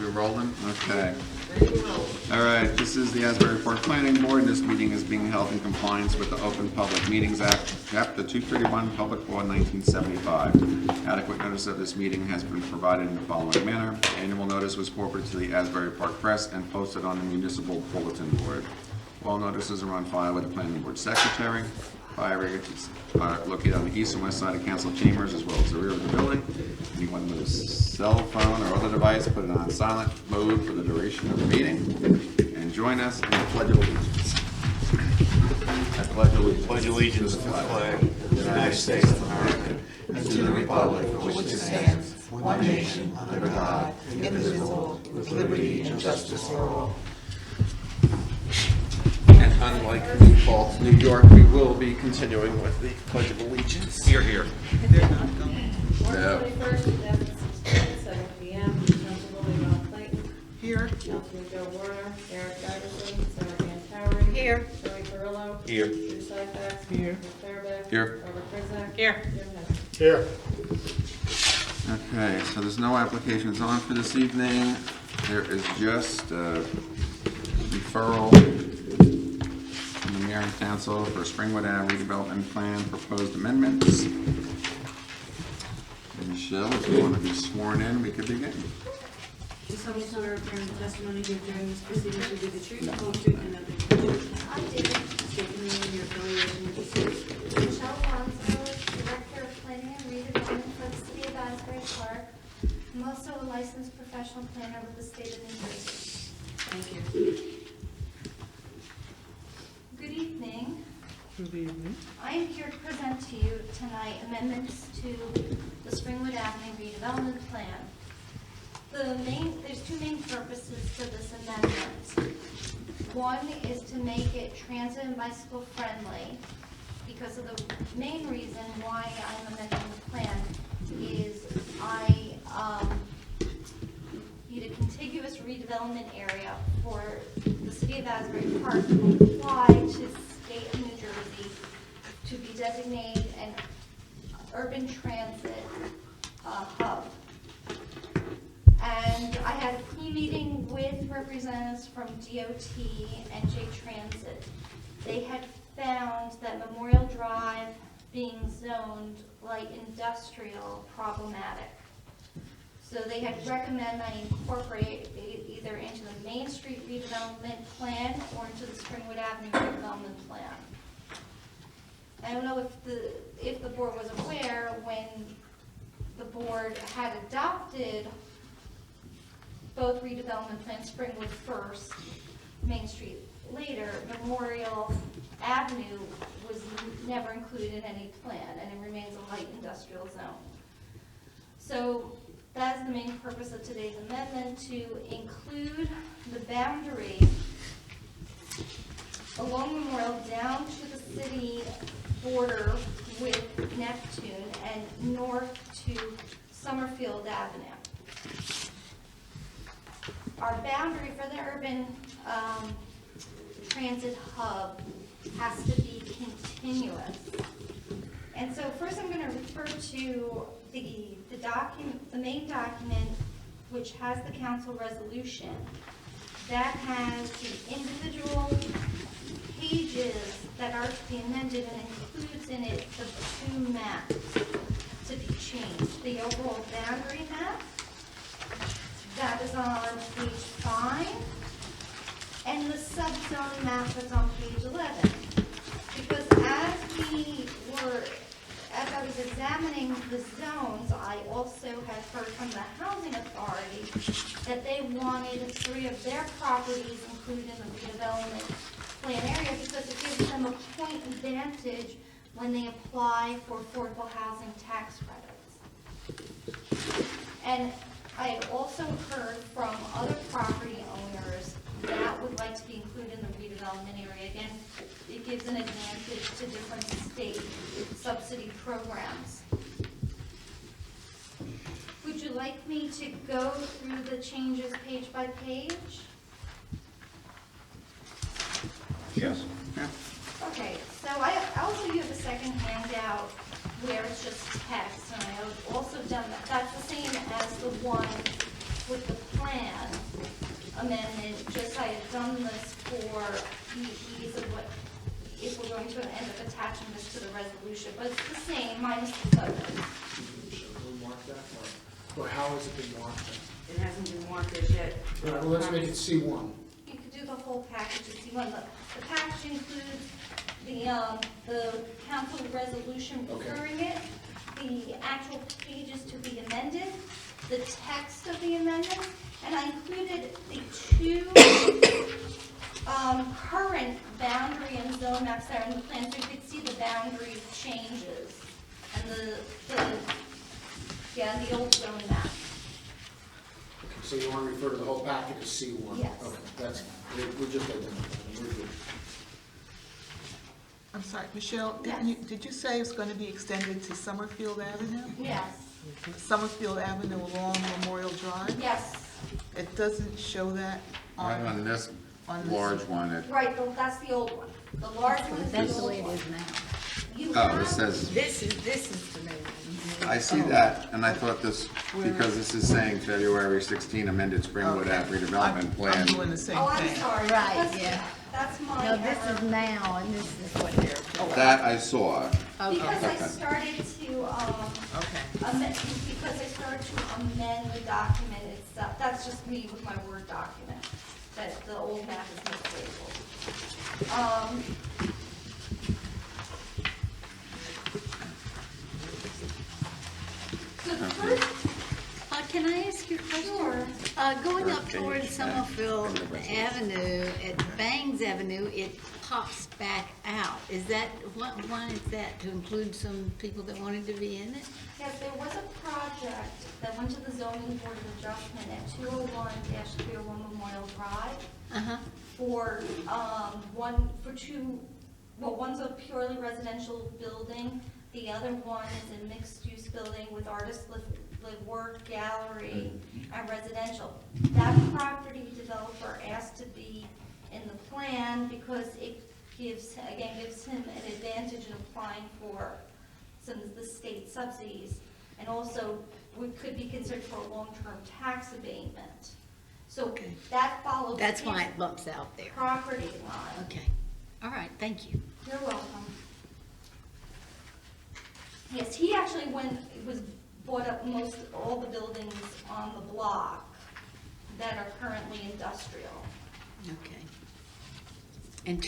We're rolling? Okay. All right, this is the Asbury Park Planning Board. This meeting is being held in compliance with the Open Public Meetings Act, Chapter 231, Public Law 1975. Adequate notice of this meeting has been provided in the following manner. Annual notice was forwarded to the Asbury Park Press and posted on the municipal bulletin board. All notices are on file with the Planning Board Secretary. Fire exits are located on the east and west side of council chambers as well as the rear of the building. Anyone with a cell phone or other device, put it on silent mode for the duration of the meeting. And join us in the Pledge of Allegiance. I pledge allegiance to the flag of the United States of America and to the republic for which it stands, one nation, under God, indivisible, with liberty and justice for all. And unlike default New York, we will be continuing with the Pledge of Allegiance. Here, here. No. 21st, 2016, 7 p.m. Councilor Ron Clayton. Here. Councilor Joe Warner. Eric Iverson. Sarah Van Towery. Here. Joey Carrillo. Here. Drew Syfax. Here. Rick Fairbeck. Here. Robert Krizak. Here. Jim Hess. Here. Okay, so there's no applications on for this evening. There is just a referral from the Mayor and Council for Springwood Ave redevelopment plan proposed amendments. Michelle, if you want to be sworn in, we could begin. Does someone swear or affirm the testimony you give during this proceeding to be the truth, whole truth, and nothing but the truth? I did. State your name and your affiliation with the city. Michelle Alonso, Director of Planning and Redevelopment for the City of Asbury Park. I'm also a licensed professional planner with the state of New Jersey. Thank you. Good evening. Good evening. I am here to present to you tonight amendments to the Springwood Avenue redevelopment plan. There's two main purposes to this amendment. One is to make it transit and bicycle friendly, because of the main reason why I'm amending the plan is I need a contiguous redevelopment area for the city of Asbury Park to apply to state of New Jersey to be designated an urban transit hub. And I had a pre-meeting with representatives from DOT and J-Transit. They had found that Memorial Drive being zoned light industrial problematic. So they had recommended I incorporate it either into the Main Street redevelopment plan or into the Springwood Avenue redevelopment plan. I don't know if the board was aware when the board had adopted both redevelopment plans, Springwood first, Main Street later, Memorial Avenue was never included in any plan, and it remains a light industrial zone. So that's the main purpose of today's amendment, to include the boundary along Memorial down to the city border with Neptune and north to Summerfield Avenue. Our boundary for the urban transit hub has to be continuous. And so first I'm going to refer to the document, the main document, which has the council resolution. That has the individual pages that are to be amended and includes in it the two maps to be changed. The overall boundary map, that is on page 5, and the subzone map is on page 11. Because as I was examining the zones, I also had heard from the Housing Authority that they wanted 3 of their properties included in the redevelopment plan area because it gives them a point advantage when they apply for affordable housing tax credits. And I had also heard from other property owners that would like to be included in the redevelopment area. Again, it gives an advantage to different state subsidy programs. Would you like me to go through the changes page by page? Yes. Yeah. Okay, so I also have a second handout where it's just text, and I have also done that. That's the same as the one with the plan amendment, just I had done this for the ease of what, if we're going to end up attaching this to the resolution, but it's the same minus the photos. Should we mark that, or how has it been marked? It hasn't been marked as yet. All right, well, let's make it C1. You could do the whole package if you want. The package includes the council resolution Okay. referring it, the actual pages to be amended, the text of the amendment, and I included the two current boundary and zone maps there in the plan, so you could see the boundary changes and the old zone map. Okay, so you want to refer to the whole packet as C1? Yes. Okay, that's, we're just identifying, we're good. I'm sorry, Michelle, Yes. did you say it's going to be extended to Summerfield Avenue? Yes, Summerfield Avenue along Memorial Drive? yes. It doesn't show that Right on, on this on this. large one, it, Right, that's the old one. The large one is That's the the way old it one. is now. You oh, have- it says, This is the new one. I see that, and I thought this, because this is saying February 16 amended Springwood Okay. Ave redevelopment I'm plan. doing the same Oh, I'm thing. sorry. Right, That's- yeah. That's my No, this error. is now, and this is what they're. That I saw. Because I Okay. started to, Okay. because I started to amend the document itself. That's just me with my Word document, that the old map is mislabeled. So the first, Can I ask you a question? sure. Going up Can you towards check Summerfield in the resolution? Avenue, at Bangs Avenue, it pops back out. Is that, why is that? To include some people that wanted to be in it? Yes, there was a project that went to the zoning board of adjustment at 201-301 Memorial Drive Uh-huh. for, one's a purely residential building. The other one is a mixed-use building with artist live work, gallery, and residential. That property developer asked to be in the plan because it gives him an advantage in applying for some of the state subsidies. And also, we could be considered for a long-term tax abatement. So Okay. that follows That's his why it bumps out there. property line. Okay. All right, thank you. You're welcome. Yes, he actually bought up all the buildings on the block that are currently industrial. Okay. And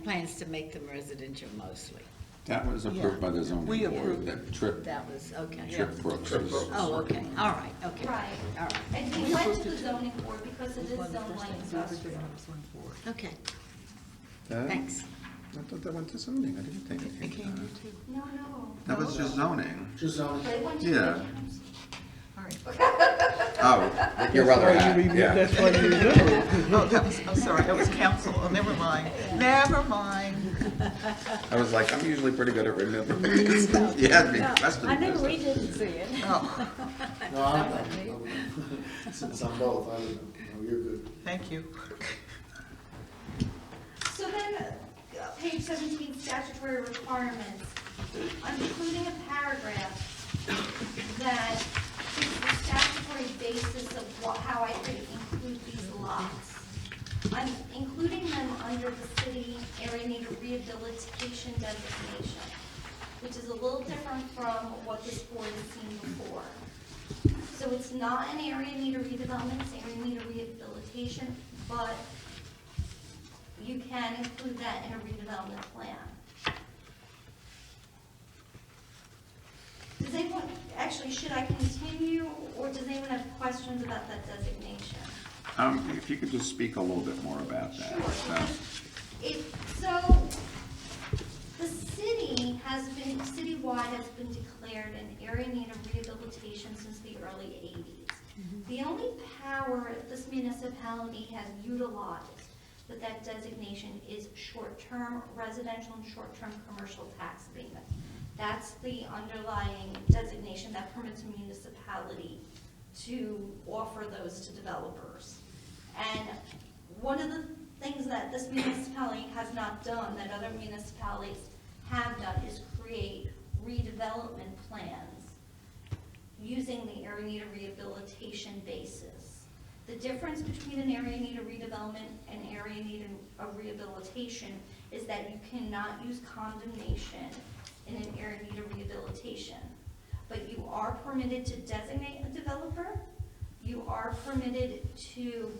plans to make them residential mostly. That was approved by the zoning We board, approved that Trip, That was, okay. Trip Brooks Trip was. Brooks. Oh, okay, all right, okay. Right. All right, And he went to the zoning board because it is zoned light industrial. okay, That? thanks. I thought that went to zoning, I didn't think it It came came to to that. two. No. That was just zoning. Just zoning. They went to Yeah. the. All right. Oh, your other hat, yeah. That's why you remember. Oh, that was, I'm sorry, that was council. Oh, never mind. Never mind. I was like, I'm usually pretty good at remembering. You had me questioning I knew this. we didn't see it. Oh, No, I'm not. Since I'm both, I don't know. No, you're good. thank you. So then, page 17, statutory requirements. I'm including a paragraph that is the statutory basis of how I could include these lots. I'm including them under the city area need rehabilitation designation, which is a little different from what this board has seen before. So it's not an area need redevelopment, it's area need rehabilitation, but you can include that in a redevelopment plan. Does anyone, actually, should I continue, or does anyone have questions about that designation? If you could just speak a little bit more about that. Sure. So, the city citywide has been declared an area in need of rehabilitation since the early 80s. The only power this municipality has utilized with that designation is short-term residential and short-term commercial tax abatement. That's the underlying designation that permits a municipality to offer those to developers. And one of the things that this municipality has not done, that other municipalities have done, is create redevelopment plans using the area need rehabilitation basis. The difference between an area in need of redevelopment and an area in need of rehabilitation is that you cannot use condemnation in an area in need of rehabilitation. But you are permitted to designate a developer. You are permitted to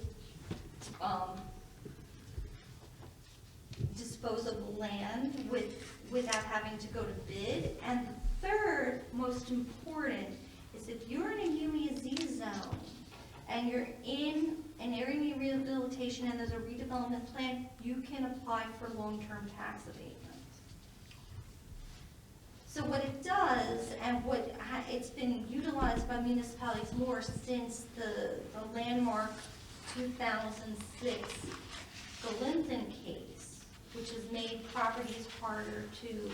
dispose of land without having to go to bid. And the third, most important, is if you're in a UEZ zone and you're in an area of rehabilitation and there's a redevelopment plan, you can apply for long-term tax abatement. So what it does, and it's been utilized by municipalities more since the landmark 2006 Galinton case, which has made properties harder to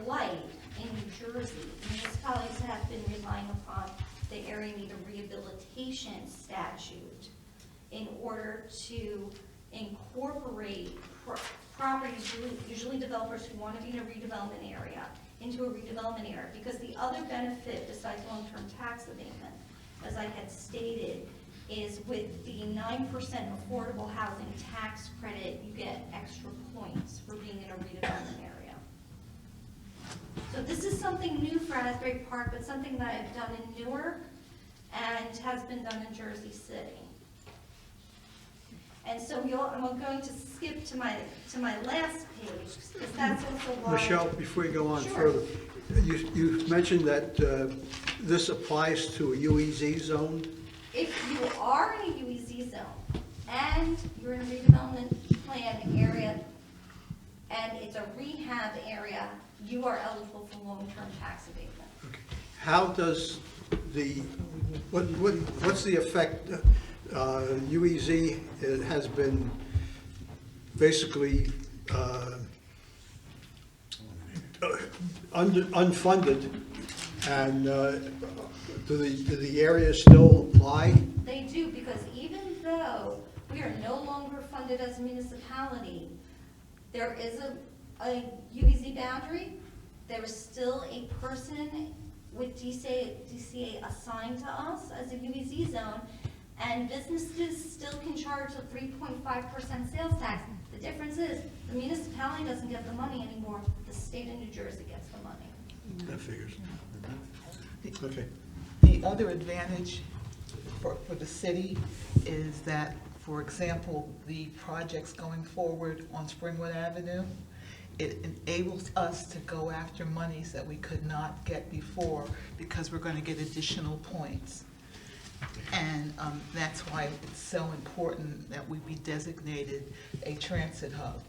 blight in New Jersey. Municipalities have been relying upon the area need of rehabilitation statute in order to incorporate properties, usually developers who want to be in a redevelopment area, into a redevelopment area. Because the other benefit besides long-term tax abatement, as I had stated, is with the 9% affordable housing tax credit, you get extra points for being in a redevelopment area. So this is something new for Asbury Park, but something that I've done in Newark and has been done in Jersey City. And so I'm going to skip to my last page, because that's also why. Michelle, before you go on Sure. further, you mentioned that this applies to a UEZ zone? If you are in a UEZ zone and you're in a redevelopment plan area and it's a rehab area, you are eligible for long-term tax abatement. Okay. How does what's the effect? UEZ has been basically unfunded, and do the areas still apply? They do, because even though we are no longer funded as a municipality, there is a UEZ boundary. There is still a person with DCA assigned to us as a UEZ zone, and businesses still can charge a 3.5% sales tax. The difference is the municipality doesn't get the money anymore. The state of New Jersey gets the money. That figures. Okay. The other advantage for the city is that, for example, the projects going forward on Springwood Avenue, it enables us to go after monies that we could not get before because we're going to get additional points. And that's why it's so important that we be designated a transit hub.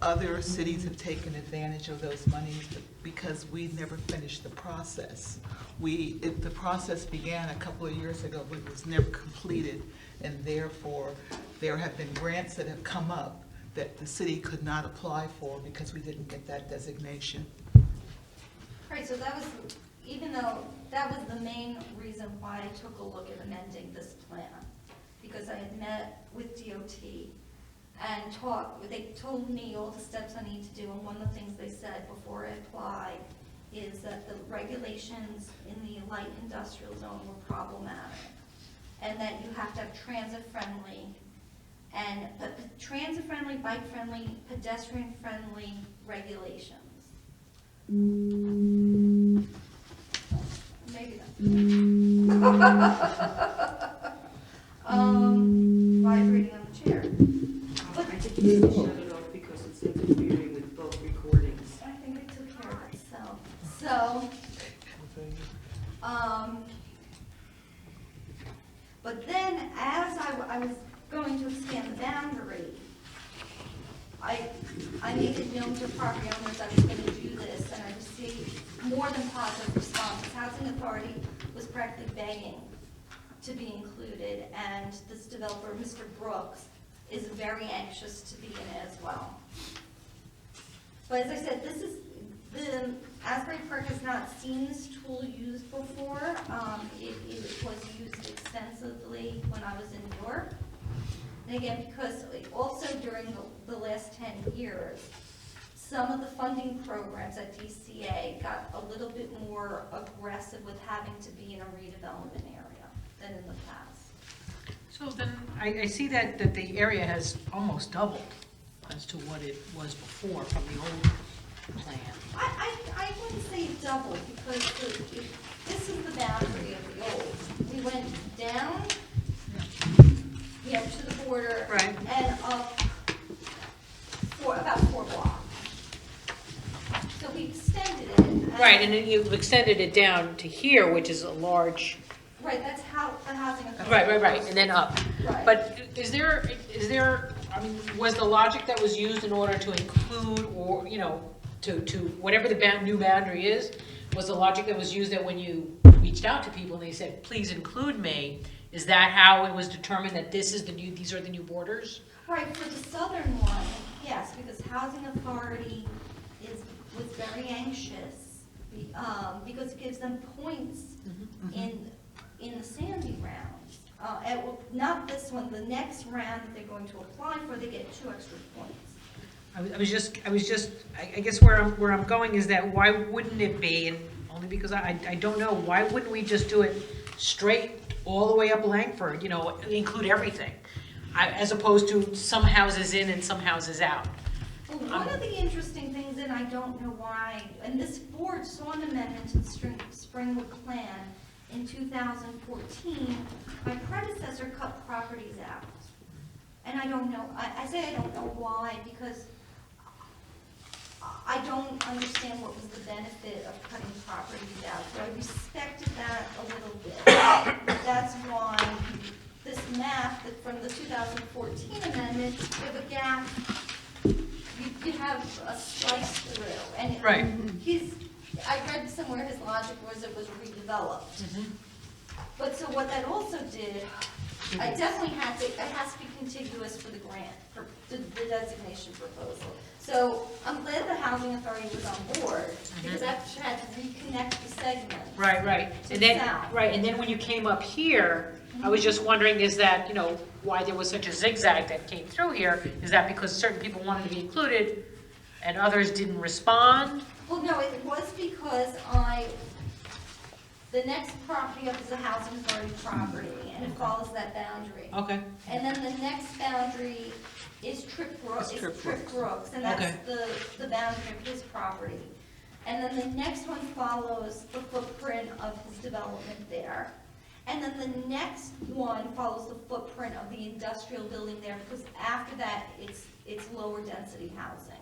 Other cities have taken advantage of those monies because we never finished the process. The process began a couple of years ago, but it was never completed, and therefore there have been grants that have come up that the city could not apply for because we didn't get that designation. Right, so that was, even though that was the main reason why I took a look at amending this plan, because I had met with DOT and they told me all the steps I need to do, and one of the things they said before I applied is that the regulations in the light industrial zone were problematic, and that you have to have transit-friendly, bike-friendly, pedestrian-friendly regulations. Maybe vibrating on the chair. I think you should shut it off because it's interfering with both recordings. I think it took care of itself. So, but then as I was going to expand the boundary, I made it known to property owners I was going to do this, and I received more than positive responses. Housing Authority was practically begging to be included, and this developer, Mr. Brooks, is very anxious to be in it as well. But as I said, the Asbury Park has not seen this tool used before. It was used extensively when I was in New York. And again, because also during the last 10 years, some of the funding programs at DCA got a little bit more aggressive with having to be in a redevelopment area than in the past. So then, I see that the area has almost doubled as to what it was before from the old plan. I wouldn't say double, because this is the boundary of the old. We went down, to the border. Right. And up for about 4 blocks. So we extended it. Right, and then you've extended it down to here, which is a large, Right, that's how the housing authority. right, and then up. Right. But is there, I mean, was the logic that was used in order to include, or, to whatever the new boundary is, was the logic that was used that when you reached out to people and they said, please include me, is that how it was determined that these are the new borders? Right, for the southern one, yes, because housing authority was very anxious, because it gives them points in the Sandy rounds. Not this one, the next round that they're going to apply for, they get 2 extra points. I guess where I'm going is that why wouldn't it be, and only because I don't know, why wouldn't we just do it straight all the way up Langford, include everything, as opposed to some houses in and some houses out? Well, one of the interesting things, and I don't know why, and this board saw an amendment to the Springwood Plan in 2014, my predecessor cut properties out. And I don't know, I say I don't know why, because I don't understand what was the benefit of cutting properties out. So I respected that a little bit. That's why this map, that from the 2014 amendment, you have a gap, you have a slice through. And Right. I read somewhere his logic was it was redeveloped. But so what that also did, I definitely it has to be contiguous for the grant, for the designation proposal. So I'm glad the housing authority was on board, because I had to reconnect the segment. Right. To And then, south. and then when you came up here, I was just wondering, is that, why there was such a zigzag that came through here? Is that because certain people wanted to be included and others didn't respond? Well, no, it was because the next property up is a housing authority property, and it follows that boundary. Okay. And then the next boundary is Tripp Brooks, and Okay. that's the boundary of his property. And then the next one follows the footprint of his development there. And then the next one follows the footprint of the industrial building there, because after that, it's lower density housing.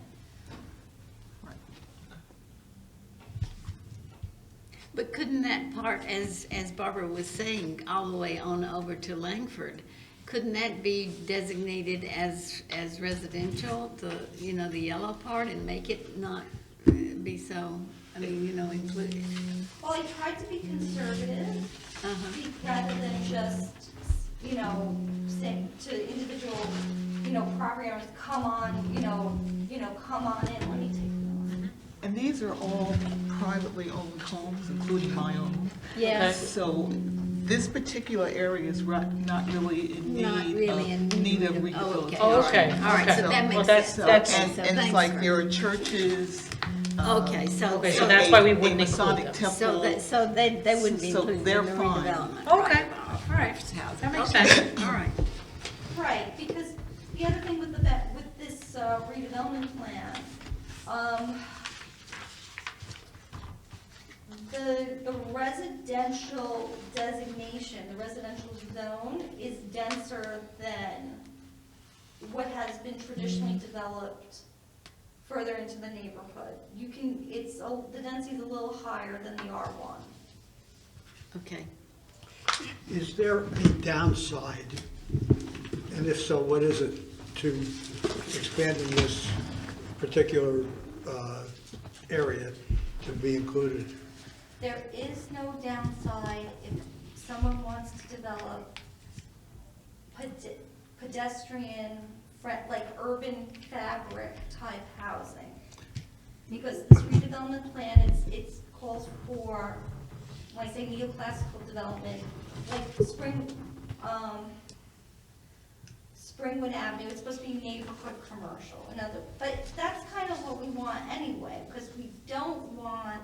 But couldn't that part, as Barbara was saying, all the way on over to Langford, couldn't that be designated as residential, the yellow part, and make it not be so, included? Well, I tried to be conservative, rather than just, say to individual, property owners, come on in, let me take them. And these are all privately owned homes, including my own. Yes. So this particular area is not really in Not really in need of need of- oh, okay. rehabilitation. Oh, okay. All right, so that Well, makes that's- sense. So, that's- and So and it's thanks like for- there are churches. Okay, so that's why we wouldn't a include Masonic them. temple. So they wouldn't be So included in the they're fine. redevelopment. Okay, all right, Housing. that makes Okay. sense. All right. Right, because the other thing with this redevelopment plan, the residential designation, the residential zone is denser than what has been traditionally developed further into the neighborhood. The density is a little higher than the R1. Okay. Is there a downside? And if so, what is it to expanding this particular area to be included? There is no downside if someone wants to develop pedestrian, like urban fabric type housing. Because this redevelopment plan, it calls for, when I say neoclassical development, like Springwood Avenue, it's supposed to be neighborhood commercial, but that's kind of what we want anyway, because we don't want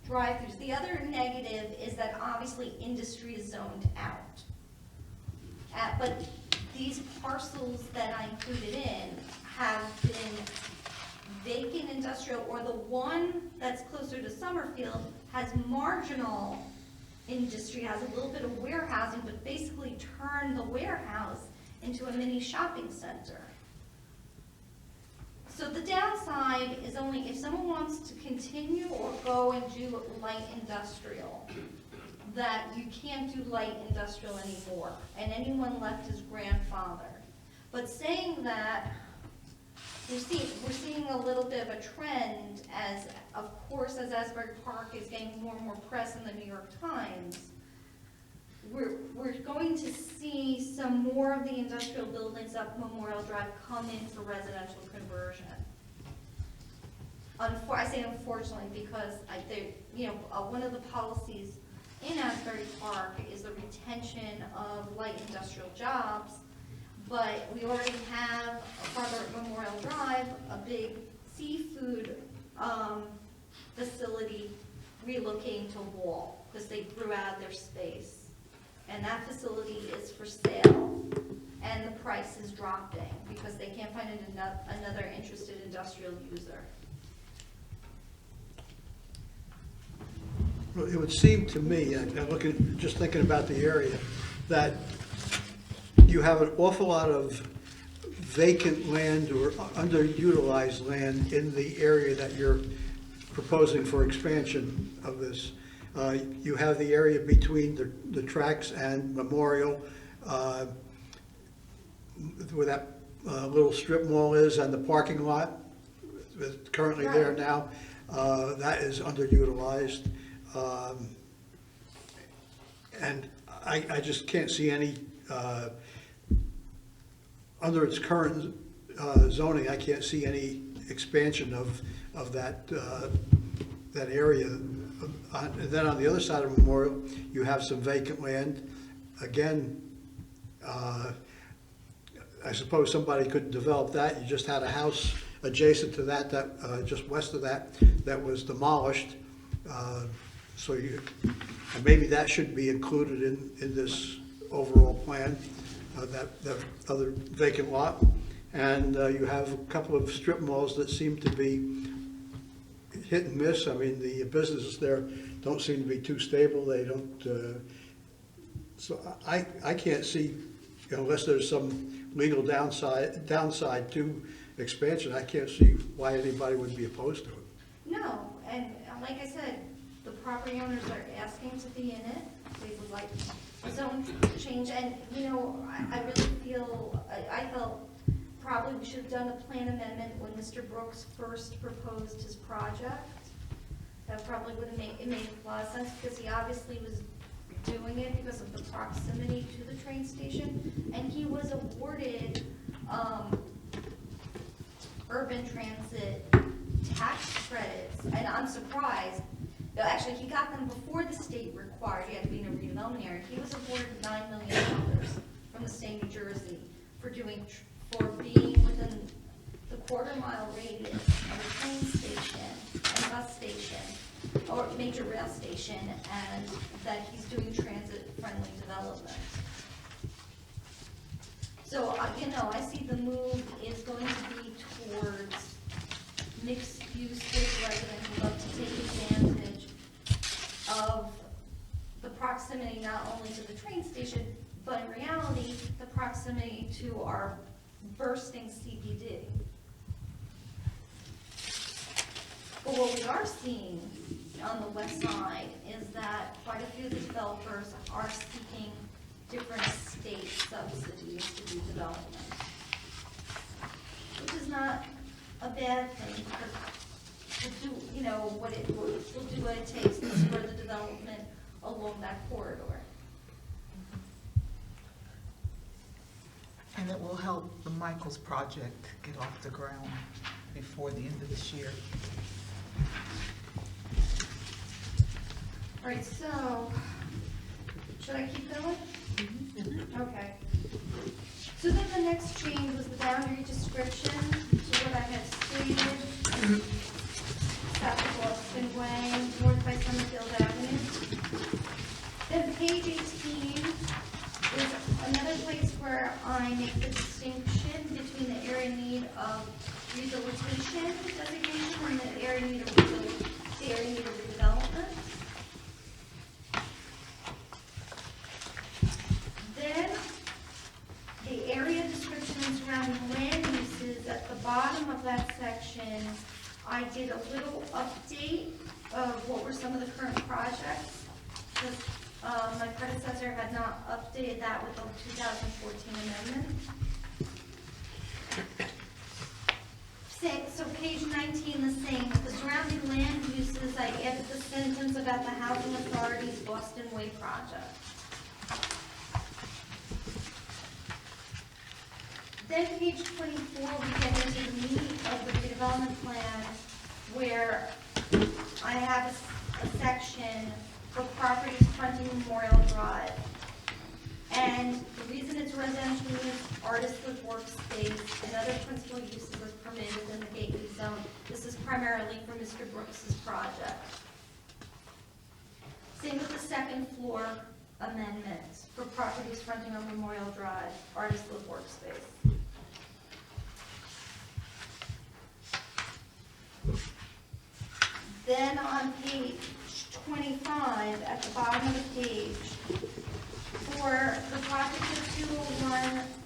drive-throughs. The other negative is that obviously industry is zoned out. But these parcels that I included in have been vacant industrial, or the one that's closer to Summerfield has marginal industry, has a little bit of warehousing, but basically turned the warehouse into a mini shopping center. So the downside is only if someone wants to continue or go and do light industrial, that you can't do light industrial anymore, and anyone left is grandfathered. But saying that, we're seeing a little bit of a trend as, of course, as Asbury Park is getting more and more press in the New York Times, we're going to see some more of the industrial buildings up Memorial Drive come in for residential conversion. I say unfortunately because one of the policies in Asbury Park is the retention of light industrial jobs, but we already have farther up Memorial Drive a big seafood facility relocating to Wall because they grew out of their space. And that facility is for sale, and the price is dropping because they can't find another interested industrial user. Well, it would seem to me, just thinking about the area, that you have an awful lot of vacant land or underutilized land in the area that you're proposing for expansion of this. You have the area between the tracks and Memorial, where that little strip mall is, and the parking lot that's currently there now. That is underutilized. And I just can't see any, under its current zoning, I can't see any expansion of that area. And then on the other side of Memorial, you have some vacant land. Again, I suppose somebody could develop that. You just had a house adjacent to that, just west of that was demolished. So and maybe that should be included in this overall plan, that other vacant lot. And you have a couple of strip malls that seem to be hit and miss. I mean, the businesses there don't seem to be too stable. They don't, so I can't see, unless there's some legal downside to expansion, I can't see why anybody would be opposed to it. No, and like I said, the property owners are asking to be in it. They would like zone change, and I really feel, I felt probably we should have done a plan amendment when Mr. Brooks first proposed his project. That probably would have made a lot of sense, because he obviously was doing it because of the proximity to the train station, and he was awarded urban transit tax credits, and I'm surprised. No, actually, he got them before the state required he had to be in a redevelopment area. He was awarded $9 million from the state of New Jersey for being within the quarter-mile radius of a train station and bus station or major rail station, and that he's doing transit-friendly development. So, I see the move is going to be towards mixed-use with residents who love to take advantage of the proximity not only to the train station, but in reality, the proximity to our bursting CBD. But what we are seeing on the west side is that quite a few of the developers are seeking different state subsidies to do development, which is not a bad thing, because we'll do what it takes to spur the development along that corridor. And it will help the Michaels project get off the ground before the end of this year. All right, so, should I keep going? Okay. So then the next change was the boundary description, to what I had stated. South of Boston Way, north by Summerfield Avenue. Then page 18 is another place where I make the distinction between the area need of rehabilitation designation and the area need of redevelopment. Then, the area description and surrounding land uses, at the bottom of that section, I did a little update of what were some of the current projects. Because, my predecessor had not updated that with the 2014 amendment. So page 19, the same. The surrounding land uses, I added the sentence about the Housing Authority's Boston Way project. Then page 24, we get into the meat of the redevelopment plan, where I have a section for properties fronting Memorial Drive. And the reason it's residential use, artist-led workspace, and other principal uses is permitted within the gateway zone. This is primarily for Mr. Brooks's project. Same with the second floor amendments for properties fronting on Memorial Drive, artist-led workspace. Then on page 25, at the bottom of the page, for the project of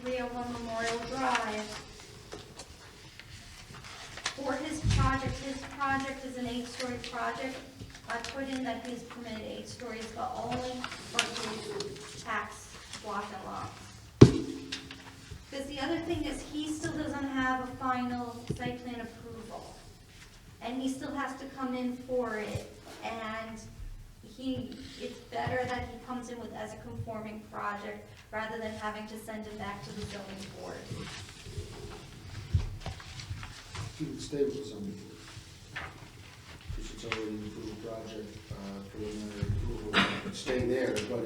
201-301 Memorial Drive, for his project is an 8-story project. I put in that he's permitted 8 stories, but only for his tax block and lots. Because the other thing is, he still doesn't have a final site plan approval. And he still has to come in for it, and it's better that he comes in with as a conforming project rather than having to send him back to the zoning board. You can stay with the zoning board. Because it's already an approved project, preliminary approval, stay there, but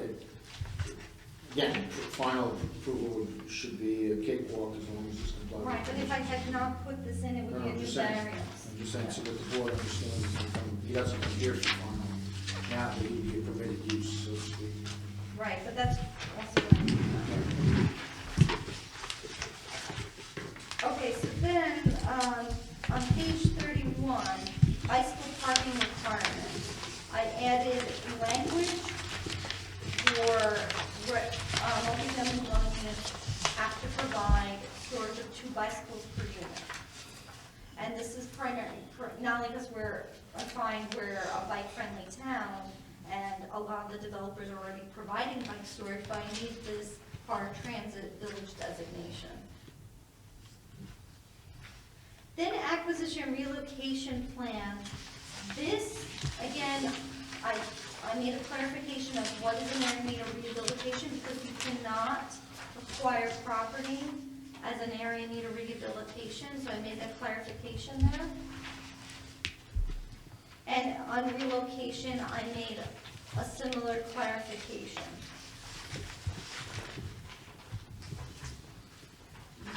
again, final approval should be a cakewalk as long as it's compliant. Right, but if I had not put this in, it would be a new variance. I'm just saying, so that the board understands, he doesn't come here for final, now that he would be a permitted use, so to speak. Right, but that's also what I'm doing. Okay, so then, on page 31, bicycle parking requirements, I added language for multi-family dwelling units have to provide storage of 2 bicycles per unit. And this is primarily, not only because I find we're a bike-friendly town, and a lot of the developers are already providing bike storage, but I need this hard transit village designation. Then acquisition relocation plan. This, again, I made a clarification of what is an area need of rehabilitation, because you cannot acquire property as an area need of rehabilitation, so I made that clarification there. And on relocation, I made a similar clarification.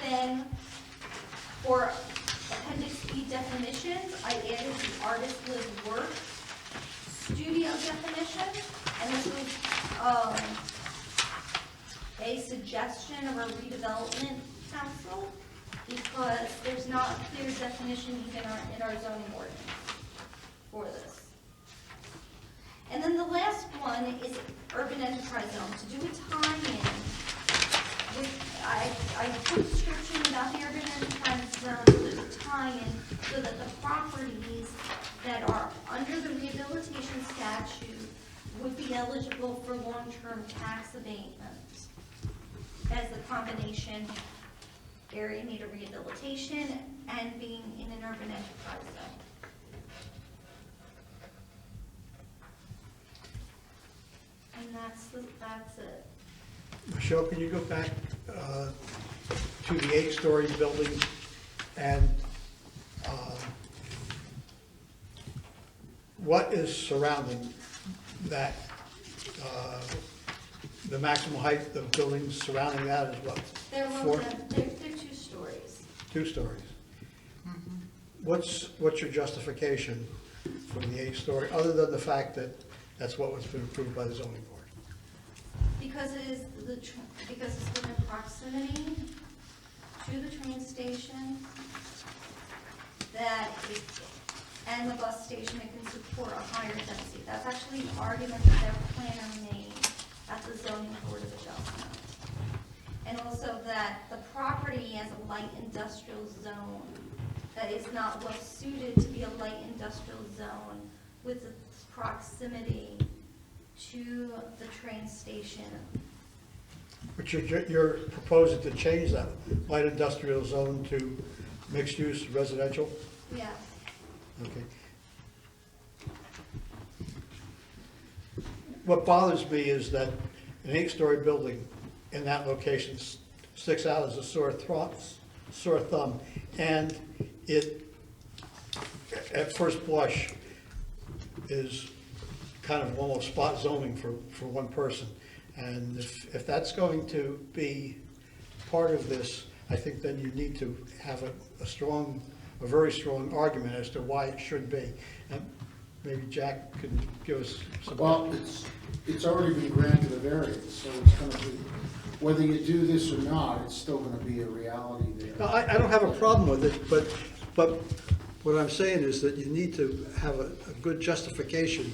Then, for Appendix B definitions, I added the artist live work studio definition, and this was a suggestion of our redevelopment council, because there's not a clear definition even in our zoning ordinance for this. And then the last one is urban enterprise zone. To do a tie-in, I put a description about the urban enterprise zone to tie-in so that the properties that are under the rehabilitation statute would be eligible for long-term tax abatement as the combination area in need of rehabilitation and being in an urban enterprise zone. And that's it. Michelle, can you go back to the 8-story building and what is surrounding that? The maximum height of buildings surrounding that is what? They're 4? they're 2 stories. 2 stories. What's your justification for the 8-story, other than the fact that that's what was been approved by the zoning board? Because it is because it's within proximity to the train station, and the bus station, it can support a higher density. That's actually an argument that their planner made at the zoning board of adjustment. And also that the property has a light industrial zone that is not well suited to be a light industrial zone with its proximity to the train station. But you're proposing to change that light industrial zone to mixed-use residential? Yes. Okay. What bothers me is that an 8-story building in that location sticks out as a sore thumb, and it, at first blush, is kind of almost spot zoning for one person. And if that's going to be part of this, I think then you need to have a very strong argument as to why it should be. And maybe Jack can give us some. Well, it's already been granted a variance, so it's gonna be, whether you do this or not, it's still gonna be a reality there. No, I don't have a problem with it, but what I'm saying is that you need to have a good justification.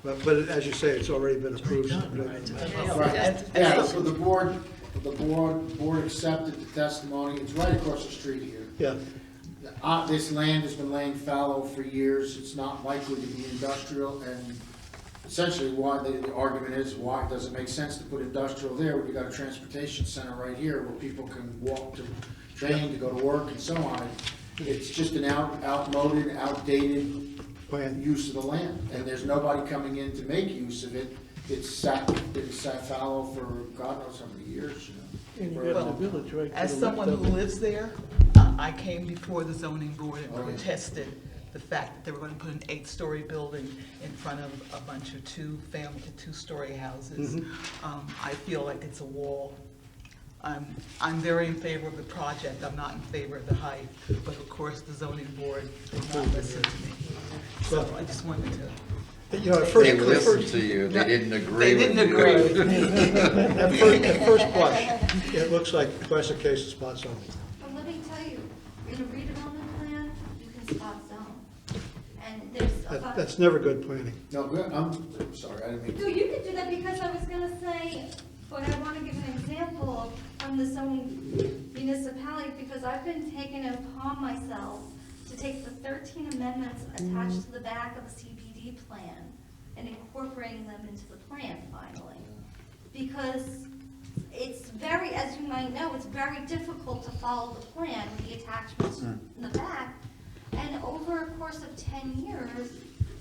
But as you say, it's already been approved. Right, yeah, so the board accepted the testimony, it's right across the street here. Yeah, This land has been laying fallow for years, it's not likely to be industrial, and essentially why the argument is, why does it make sense to put industrial there when you got a transportation center right here where people can walk to train, to go to work and so on. It's just an outmoded, outdated plan. use of the land, and there's nobody coming in to make use of it. It's sat fallow for God knows how many years, you know. Well, as someone who lives there, I came before the zoning board and protested the fact that they were going to put an 8-story building in front of a bunch of 2-story houses. I feel like it's a wall. I'm very in favor of the project. I'm not in favor of the height, but of course, the zoning board did not listen to me. So I just wanted to. You know, They listened to you, they didn't agree with you. They didn't agree with me. At first blush, it looks like classic case of spot zoning. But let me tell you, in a redevelopment plan, you can spot zone. And there's That's never good planning. No, good, I'm sorry, I didn't mean No, to. you could do that because I was gonna say, but I wanna give an example from the zoning municipality, because I've been taking it upon myself to take the 13 amendments attached to the back of the CPD plan and incorporating them into the plan finally. Because it's very, as you might know, it's very difficult to follow the plan with the attachments in the back. And over a course of 10 years,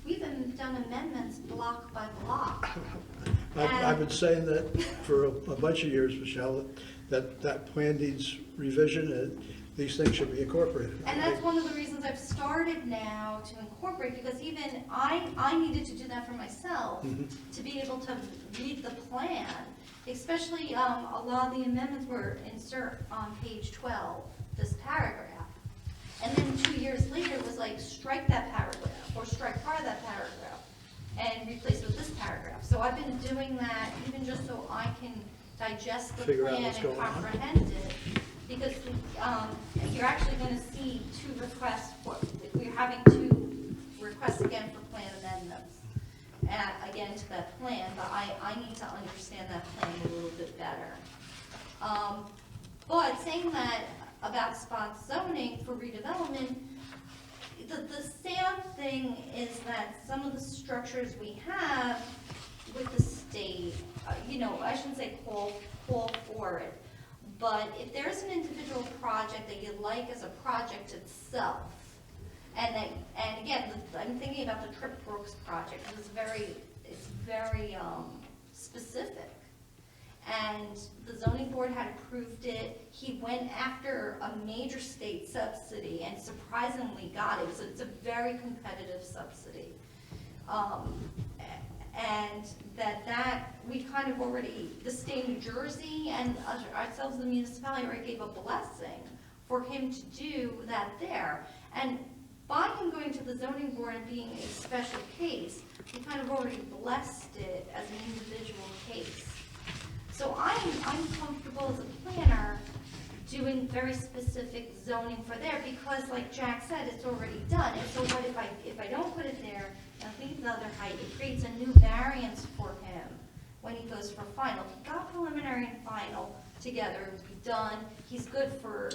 we've done amendments block by block. I've been saying that for a bunch of years, Michelle, that plan needs revision, and these things should be incorporated. And that's one of the reasons I've started now to incorporate, because even I needed to do that for myself, to be able to read the plan, especially a lot of the amendments were insert on page 12, this paragraph. And then 2 years later, it was like, strike that paragraph, or strike part of that paragraph, and replace it with this paragraph. So I've been doing that even just so I can digest the Figure out plan what's and going on. comprehend it. Because you're actually gonna see 2 requests we're having 2 requests again for plan amendments. Again to that plan, but I need to understand that plan a little bit better. But saying that about spot zoning for redevelopment, the sad thing is that some of the structures we have with the state, I shouldn't say call for it, but if there's an individual project that you like as a project itself, and again, I'm thinking about the Trip Brooks project, it's very specific. And the zoning board had approved it. He went after a major state subsidy and surprisingly got it. So it's a very competitive subsidy. And that we kind of already, the state of New Jersey and ourselves, the municipality, already gave a blessing for him to do that there. And by him going to the zoning board and being a special case, we kind of already blessed it as an individual case. doing very specific zoning for there, because like Jack said, it's already done. And so what if I don't put it there, and think the other height, it creates a new variance for him when he goes for final. He got preliminary and final together, it would be done, he's good for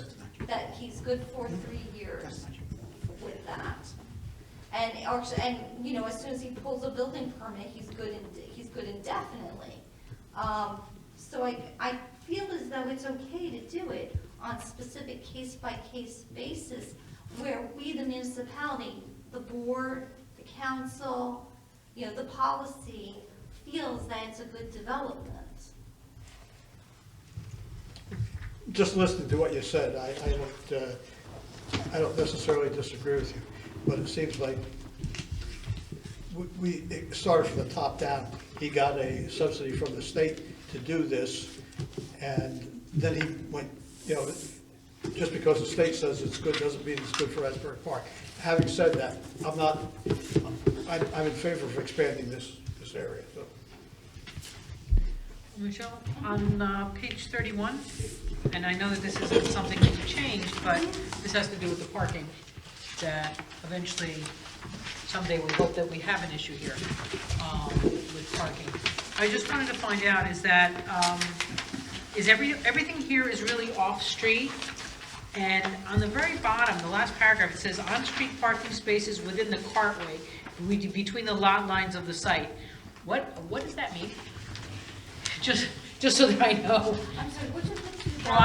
that, he's good for 3 years with that. And you know, as soon as he pulls a building permit, he's good indefinitely. So I feel as though it's okay to do it on specific case-by-case basis, where we, the municipality, the board, the council, you know, the policy, feels that it's a good development. Just listening to what you said, I don't necessarily disagree with you, but it seems like it started from the top down. He got a subsidy from the state to do this, and then he went, you know, just because the state says it's good doesn't mean it's good for Asbury Park. Having said that, I'm in favor of expanding this area, so. Michelle, on page 31, and I know that this isn't something that you changed, but this has to do with the parking, that eventually, someday we hope that we have an issue here with parking. I just wanted to find out, is that, is everything here is really off-street? And on the very bottom, the last paragraph, it says, on-street parking spaces within the cartway between the lot lines of the site. What does that mean? Just so that I know. I'm sorry, which of the two? Well,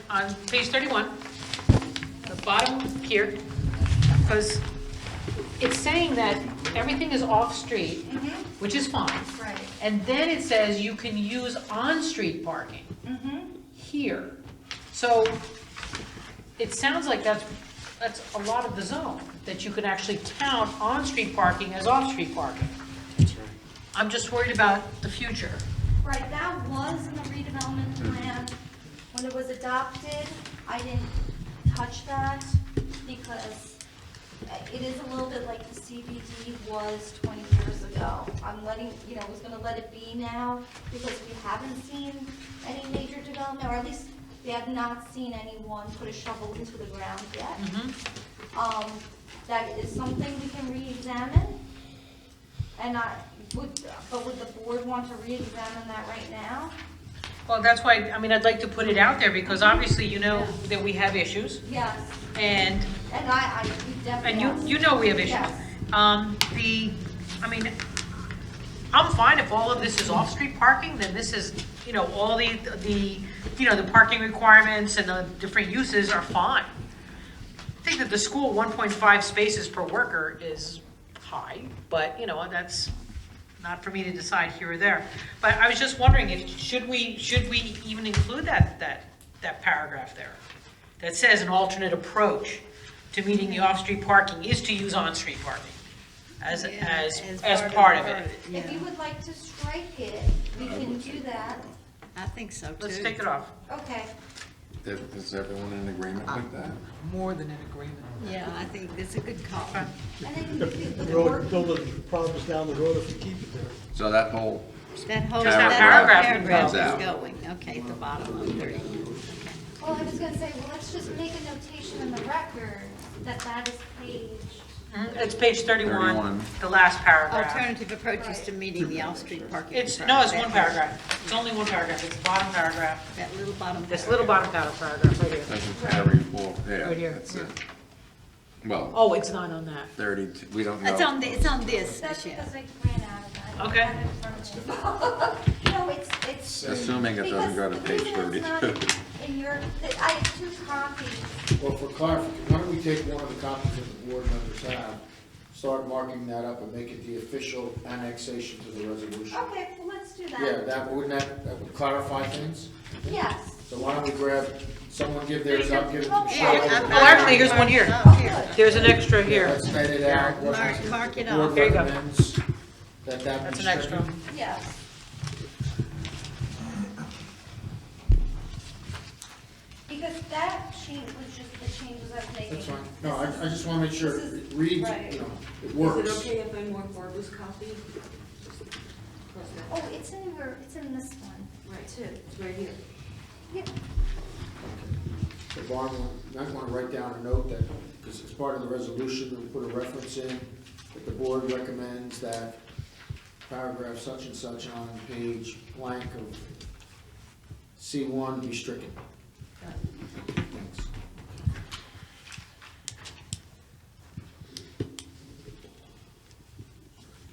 on page 31, the bottom here, because it's saying that everything is off-street, which is fine. Right. And then it says you can use on-street parking here. So it sounds like that's a lot of the zone, that you can actually count on-street parking as off-street parking. That's right. I'm just worried about the future. Right, that was in the redevelopment plan. When it was adopted, I didn't touch that because it is a little bit like the CBD was 20 years ago. I'm letting, you know, I was gonna let it be now because we haven't seen any major development, or at least we have not seen anyone put a shovel into the ground yet. That is something we can re-examine. And would the board want to re-examine that right now? Well, that's why, I mean, I'd like to put it out there because obviously you know that we have issues. Yes. And I definitely. you know we have issues. Yes. I mean, I'm fine if all of this is off-street parking, then this is, you know, all the parking requirements and the different uses are fine. I think that the school 1.5 spaces per worker is high, but, you know, that's not for me to decide here or there. But I was just wondering if, should we even include that paragraph there? That says an alternate approach to meeting the off-street parking is to use on-street parking as part of it. If you would like to strike it, we can do that. I think so too. Let's take it off. Okay. Is everyone in agreement with that? More than an agreement. Yeah, I think that's a good call. And then the Road board, building problems down the road if we keep it there. So that whole, That whole Just that paragraph paragraph comes out. is going, okay, at the bottom of 30. well, I was gonna say, well, let's just make a notation in the record that is page. It's page 31, 31. the last paragraph. Alternative approaches to meeting the off-street parking. It's requirements. one paragraph. It's only one paragraph. It's the bottom paragraph. That little bottom. This little bottom paragraph right here. doesn't carry full, yeah, Right here, that's yeah. it. Well, Oh, it's not on that. 32, we don't know. It's on this, That's Michelle. because I ran out of that. Okay. I have it in front of me. No, it's. Assuming it doesn't go to because page the reason it's 32. not in your, I have 2 copies. Well, for clarification, why don't we take one of the copies that the board members have, start marking that up and make it the official annexation to the resolution? Okay, well, let's do that. Yeah, that would clarify things? Yes. So why don't we grab, someone give theirs up, give it to Yeah, Michelle. Oh, actually, here's one here. Oh, here. There's an extra here. Let's edit it out. what Mark it the board off. Here you go. recommends that That's be an extra. stricken. Yes. Because that change was just the changes I was making. That's fine. No, I just want to make sure This it is- reads, right. you know, it works. Is it okay if I mark Barbara's copy? Cross that. Oh, it's in this one. Right. Too. It's right here. Yeah. So Barb, you might want to write down a note that, because it's part of the resolution, we'll put a reference in, that the board recommends that paragraph such and such on page blank of C1 be stricken. Thanks.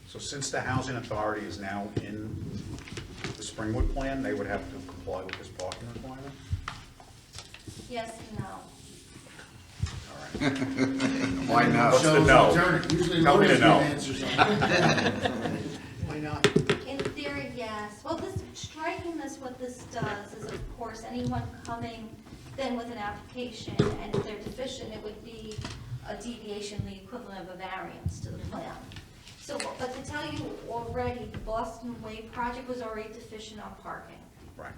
So since the housing authority is now in the Springwood plan, they would have to comply with this parking requirement? Yes and no. All right. Why not? What's the Show's no? alternate. Usually Tell me nobody's the no. gonna answer something. Why not? In theory, yes. Well, this, striking this, what this does is, of course, anyone coming then with an application, and if they're deficient, it would be a deviation, the equivalent of a variance to the plan. So, but to tell you already, the Boston Way project was already deficient on parking. Right.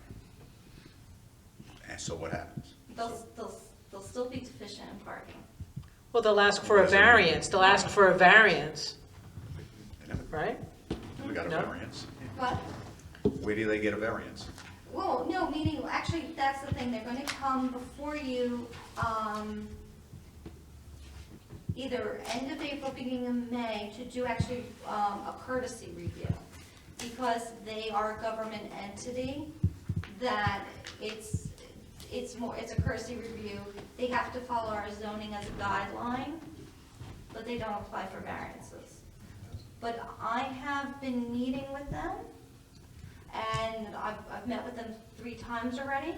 And so what happens? They'll still be deficient in parking. Well, they'll ask for a variance, they'll ask for a variance, They never- right? We got a No. variance. But, Where do they get a variance? well, no, meaning, actually, that's the thing, they're gonna come before you, either end of April, beginning of May, to do actually, a courtesy review. Because they are a government entity, that it's a courtesy review. They have to follow our zoning as a guideline, but they don't apply for variances. But I have been meeting with them, and I've met with them 3 times already.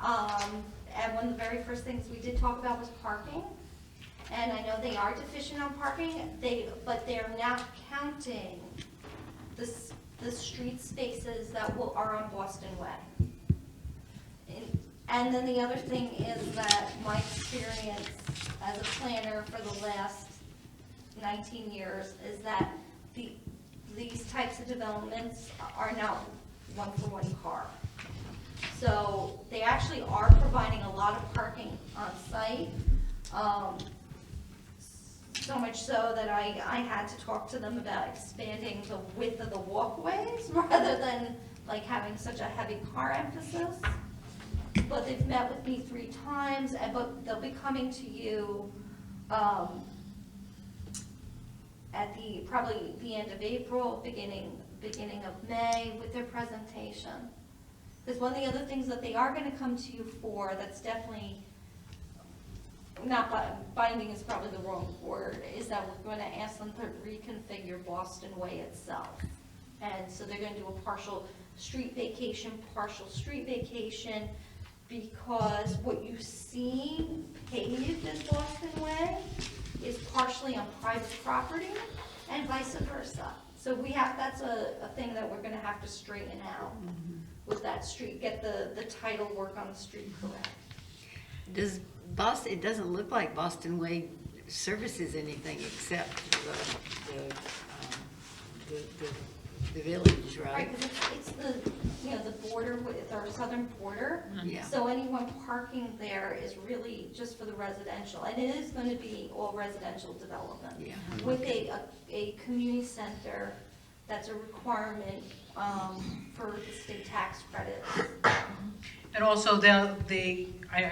And one of the very first things we did talk about was parking. And I know they are deficient on parking, but they're now counting the street spaces that are on Boston Way. And then the other thing is that my experience as a planner for the last 19 years is that these types of developments are not one-for-one car. So they actually are providing a lot of parking on site. So much so that I had to talk to them about expanding the width of the walkways rather than like having such a heavy car emphasis. But they've met with me 3 times, but they'll be coming to you at probably the end of April, beginning of May with their presentation. Because one of the other things that they are going to come to you for, that's definitely not binding is probably the wrong word, is that we're going to ask them to reconfigure Boston Way itself. And so they're going to do a partial street vacation, because what you see paved as Boston Way is partially on private property and vice versa. So that's a thing that we're gonna have to straighten out with that street, get the title work on the street correct. It doesn't look like Boston Way services anything except the village, Right, right? because it's the border with our southern border. Yeah. So anyone parking there is really just for the residential, and it is gonna be all residential development. Yeah. With a community center, that's a requirement, for the state tax credits. And also, I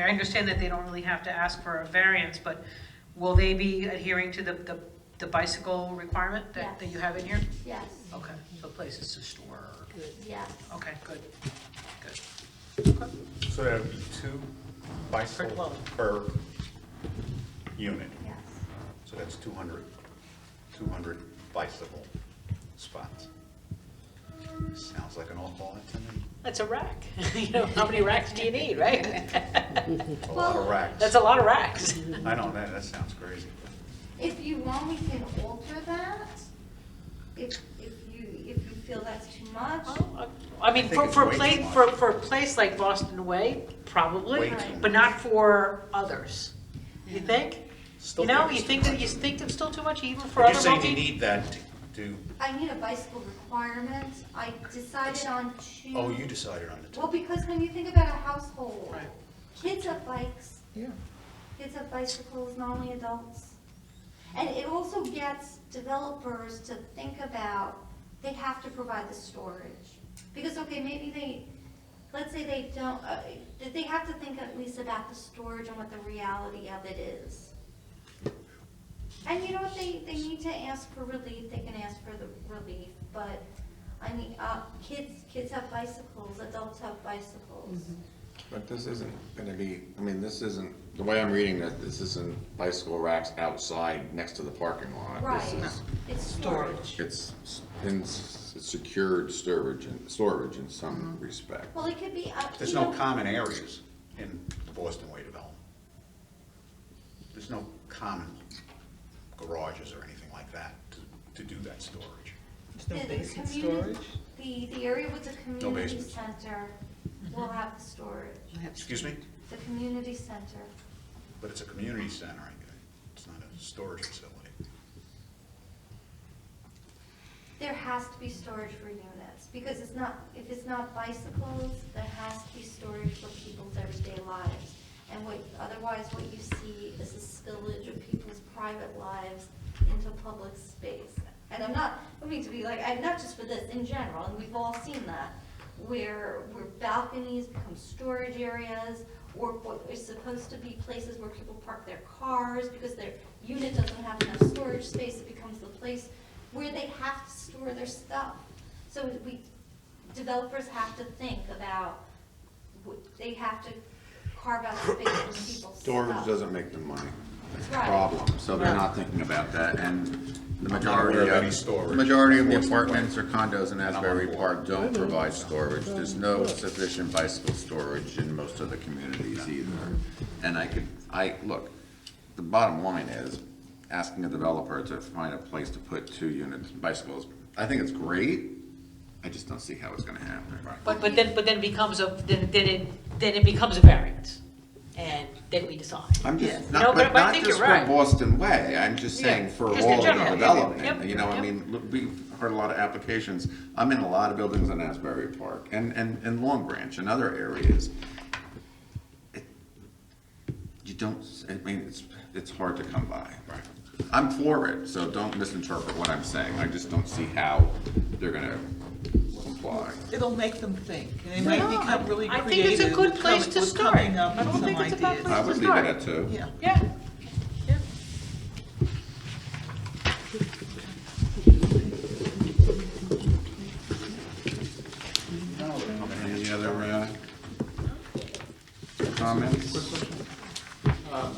understand that they don't really have to ask for a variance, but will they be adhering to the bicycle requirement that you have in here? Yes, Okay, so places to store, yes. okay, good, good. Okay. So that would be 2 bicycles per unit. Yes. So that's 200 bicycle spots. Sounds like an awful lot to me. That's a rack. You know, how many racks do you need, right? A lot of racks. That's a lot of racks. I know, that sounds crazy. If you want, we can alter that, if you feel that's too much. I mean, I think it's for way too much. a place like Boston Way, probably, Way too but not for others. You think? Still You know, think you think it's still too much even for But other you're saying you multi? need that to, I need a bicycle requirement, I decided on 2. oh, you decided on the Well, 2. because when you think about a household, Right. kids have bikes. Yeah. Kids have bicycles, not only adults. And it also gets developers to think about, they have to provide the storage. Because, okay, maybe let's say they don't, they have to think at least about the storage and what the reality of it is. And you know what, they need to ask for relief, they can ask for the relief, but, I mean, kids have bicycles, adults have bicycles. But this isn't gonna be, I mean, this isn't, the way I'm reading that, this isn't bicycle racks outside next to the parking lot. Right, This is, it's storage. it's in secured storage in some respect. Well, it could be, There's you no know, common areas in the Boston Way development. There's no common garages or anything like that to do that storage. There's no the basic community- storage? The area with the community basements. center will have the storage, Excuse me? the community center. But it's a community center, I guess. It's not a storage facility. There has to be storage for units, because it's not, if it's not bicycles, there has to be storage for people's everyday lives. And otherwise what you see is a spillage of people's private lives into public space. And I mean to be like, not just for this, in general, and we've all seen that, where balconies become storage areas, or what is supposed to be places where people park their cars, because their unit doesn't have enough storage space, it becomes the place where they have to store their stuff. So developers have to think about, they have to carve out space for people's stuff. Storage doesn't make them money. That's the Right. problem. So they're not thinking about that, and the not majority aware of any of, storage. the majority of the Boston Way. apartments or condos in Asbury aware. Park don't provide storage. There's no sufficient bicycle storage in most of the communities either. And look, the bottom line is, asking a developer to find a place to put 2 units bicycles, I think it's great, I just don't see how it's gonna happen. But then it becomes it becomes a variance, and then we decide. I'm Yeah. just, No, not, but but I not think just you're for right. Boston Way, I'm just Yeah, saying for just in all of general. the development, Yep, you know, I yep. mean, look, we've heard a lot of applications, I'm in a lot of buildings in Asbury Park, and Long Branch, and other areas. You don't, I mean, it's hard to come by. Right. I'm for it, so don't misinterpret what I'm saying, I just don't see how they're gonna comply. It'll make them think, and they might No, become really I creative. think it's a good with place coming- to with start. coming up I don't with some think it's a bad ideas. place. I would leave it at 2. Yeah. Yeah. Yeah. Any other, comments?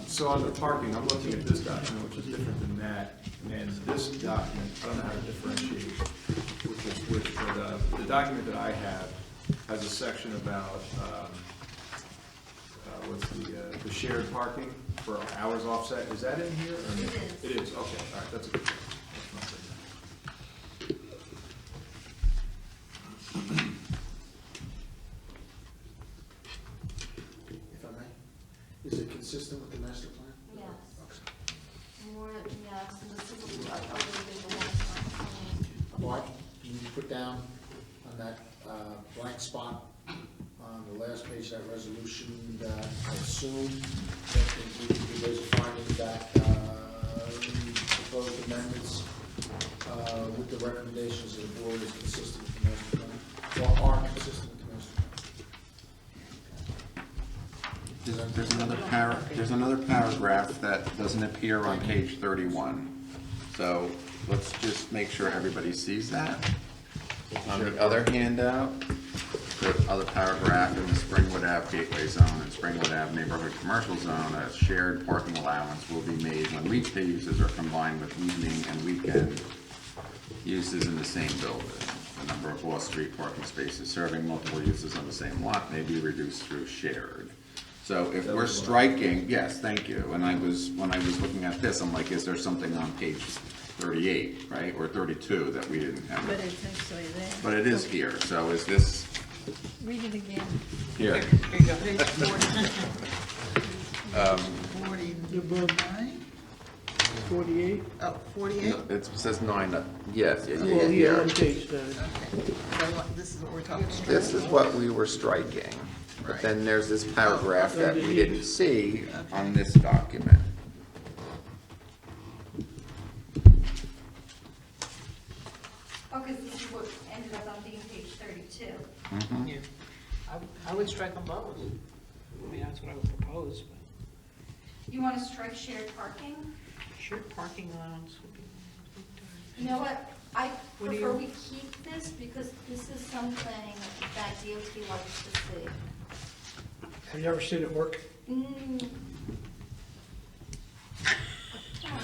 So on the parking, I'm looking at this document, which is different than that, and this document, I don't know how to differentiate which is which, but the document that I have has a section about, what's the shared parking for hours offset, is that in here? or- It is. It is, okay, all right, that's a good thing. That's not If I may, is it consistent with the master plan? Yes. More, yes, and this is a little bit more. Mark, can you put down on that blank spot on the last page, that resolution, that I assume that there's a finding that proposed amendments with the recommendations of the board is consistent with the master plan, or are consistent with the master plan? There's another paragraph that doesn't appear on page 31. So let's just make sure everybody sees that. On the other handout, the other paragraph in the Springwood Ave Gateway Zone and Springwood Ave Neighborhood Commercial Zone, a shared parking allowance will be made when weekday uses are combined with evening and weekend uses in the same building. The number of off-street parking spaces serving multiple uses on the same lot may be reduced through shared. So if we're striking, yes, thank you, and when I was looking at this, I'm like, is there something on page 38, right, or 32 that we didn't have? But it's actually there. But it is here, so is this Read it again. here? Here you go. Page 49? 48? Oh, 48? No, it says 9, yes, yeah, Well, yeah, yeah, here. on page 9. Okay. So this is what we're talking about. This is what we were striking, but Right. then there's this paragraph that we didn't see on this document. Oh, because this is what ended up on being page 32. Mhm. Yeah. I would strike them both. I mean, that's what I would propose, but You want to strike shared parking? shared parking allowance would be. You know what? I What do prefer you- we keep this because this is something that DOT likes to see. Have you ever seen it work? Mm.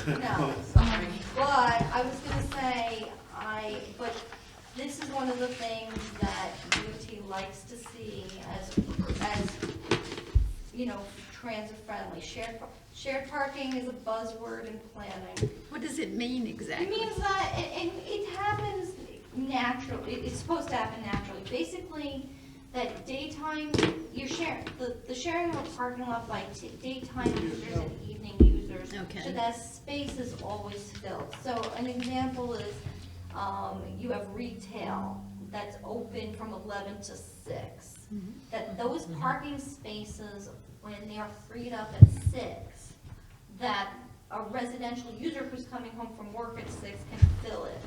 No, sorry. But I was gonna say, but this is one of the things that DOT likes to see as, you know, transit friendly. Shared parking is a buzzword in planning. What does it mean It exactly? means that it happens naturally, it's supposed to happen naturally. Basically, that daytime, you're sharing, the sharing of a parking lot by daytime users and evening users. Okay. So that space is always filled. So an example is, you have retail that's open from 11 to 6. That those parking spaces, when they are freed up at 6, that a residential user who's coming home from work at 6 can fill it.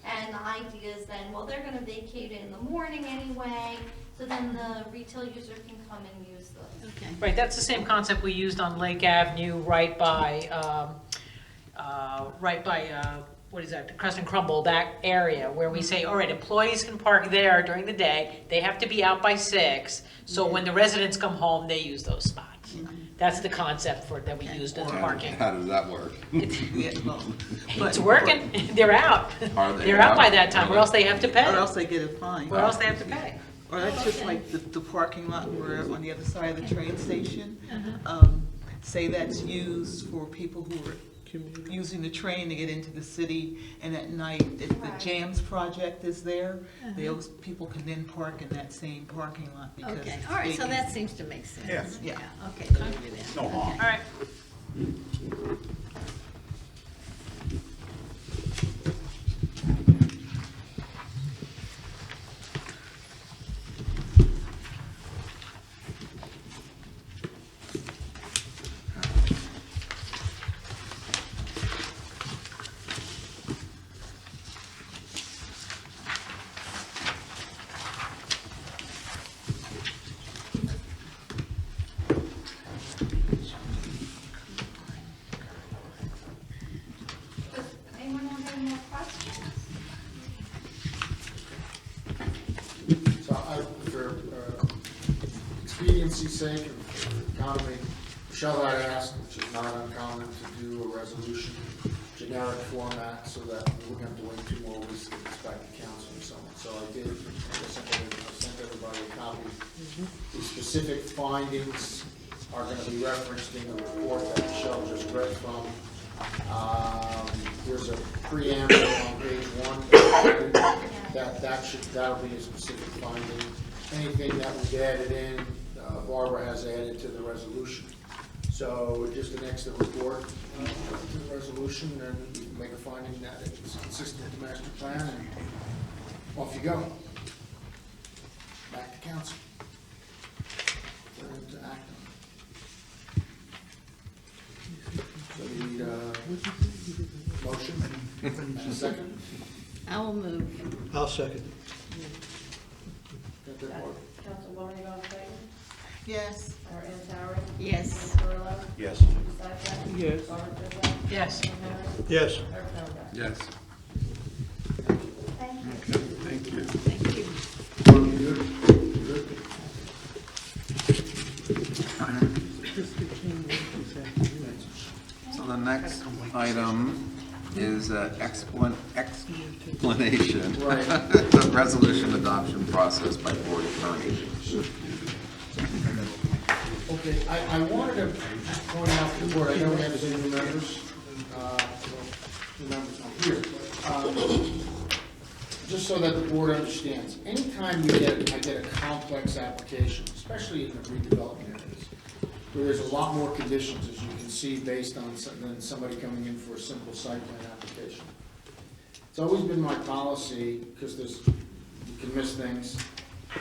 And the idea is then, well, they're gonna vacate it in the morning anyway, so then the retail user can come and use those. Okay. Right, that's the same concept we used on Lake Avenue, right by, what is that, Crest and Crumble, that area, where we say, all right, employees can park there during the day, they have to be out by 6, so when the residents come home, they use those spots. That's the concept that we used in the parking. How does that work? Yeah, well, It's working, they're out. Are they They're out by out? that time, or else they have to pay, or else they get a fine. or else they have to pay. Or that's just like the parking lot where on the other side of the train station. Say that's used for people who are using the train to get into the city, and at night, if the Right. JAMS project is there, those people can then park in that same parking lot because Okay, it's all right, so vacant. that seems to make sense. Yeah. Okay, thank you then. No harm. All right. Does anyone have any more questions? So for expediency's sake and for economy, Michelle had asked, which is not uncommon, to do a resolution, generic format, so that we wouldn't have to wait 2 more weeks to get this back to council and so on. So I did, I sent everybody a copy. The specific findings are gonna be referenced in the report that Michelle just read from. There's a preamble on page 1. That'll be a specific finding. Anything that was added in, Barbara has added to the resolution. So it just annexes the report to the resolution, and we can make a finding that it's consistent with the master plan, and off you go. Back to council. For them to act on. So we need a motion and a second. I will move. I'll second. Got that, Barbara? Councilwoman Yvonne Clayton, Yes. or Ann Towery, Yes. Carrillo, Yes. Southside, Yes. Robert Driscoll, Yes. Jim Harris, Yes. Eric Bellinger. Yes. Thank you. Okay, thank you. Thank you. Good. So the next item is explanation, Right. the resolution adoption process by board attorney. Okay, I wanted to point out to the board, I know we have some new members, new members not here. Just so that the board understands, anytime I get a complex application, especially in the redevelopment areas, where there's a lot more conditions, as you can see, based on than somebody coming in for a simple site plan application. It's always been my policy, because you can miss things,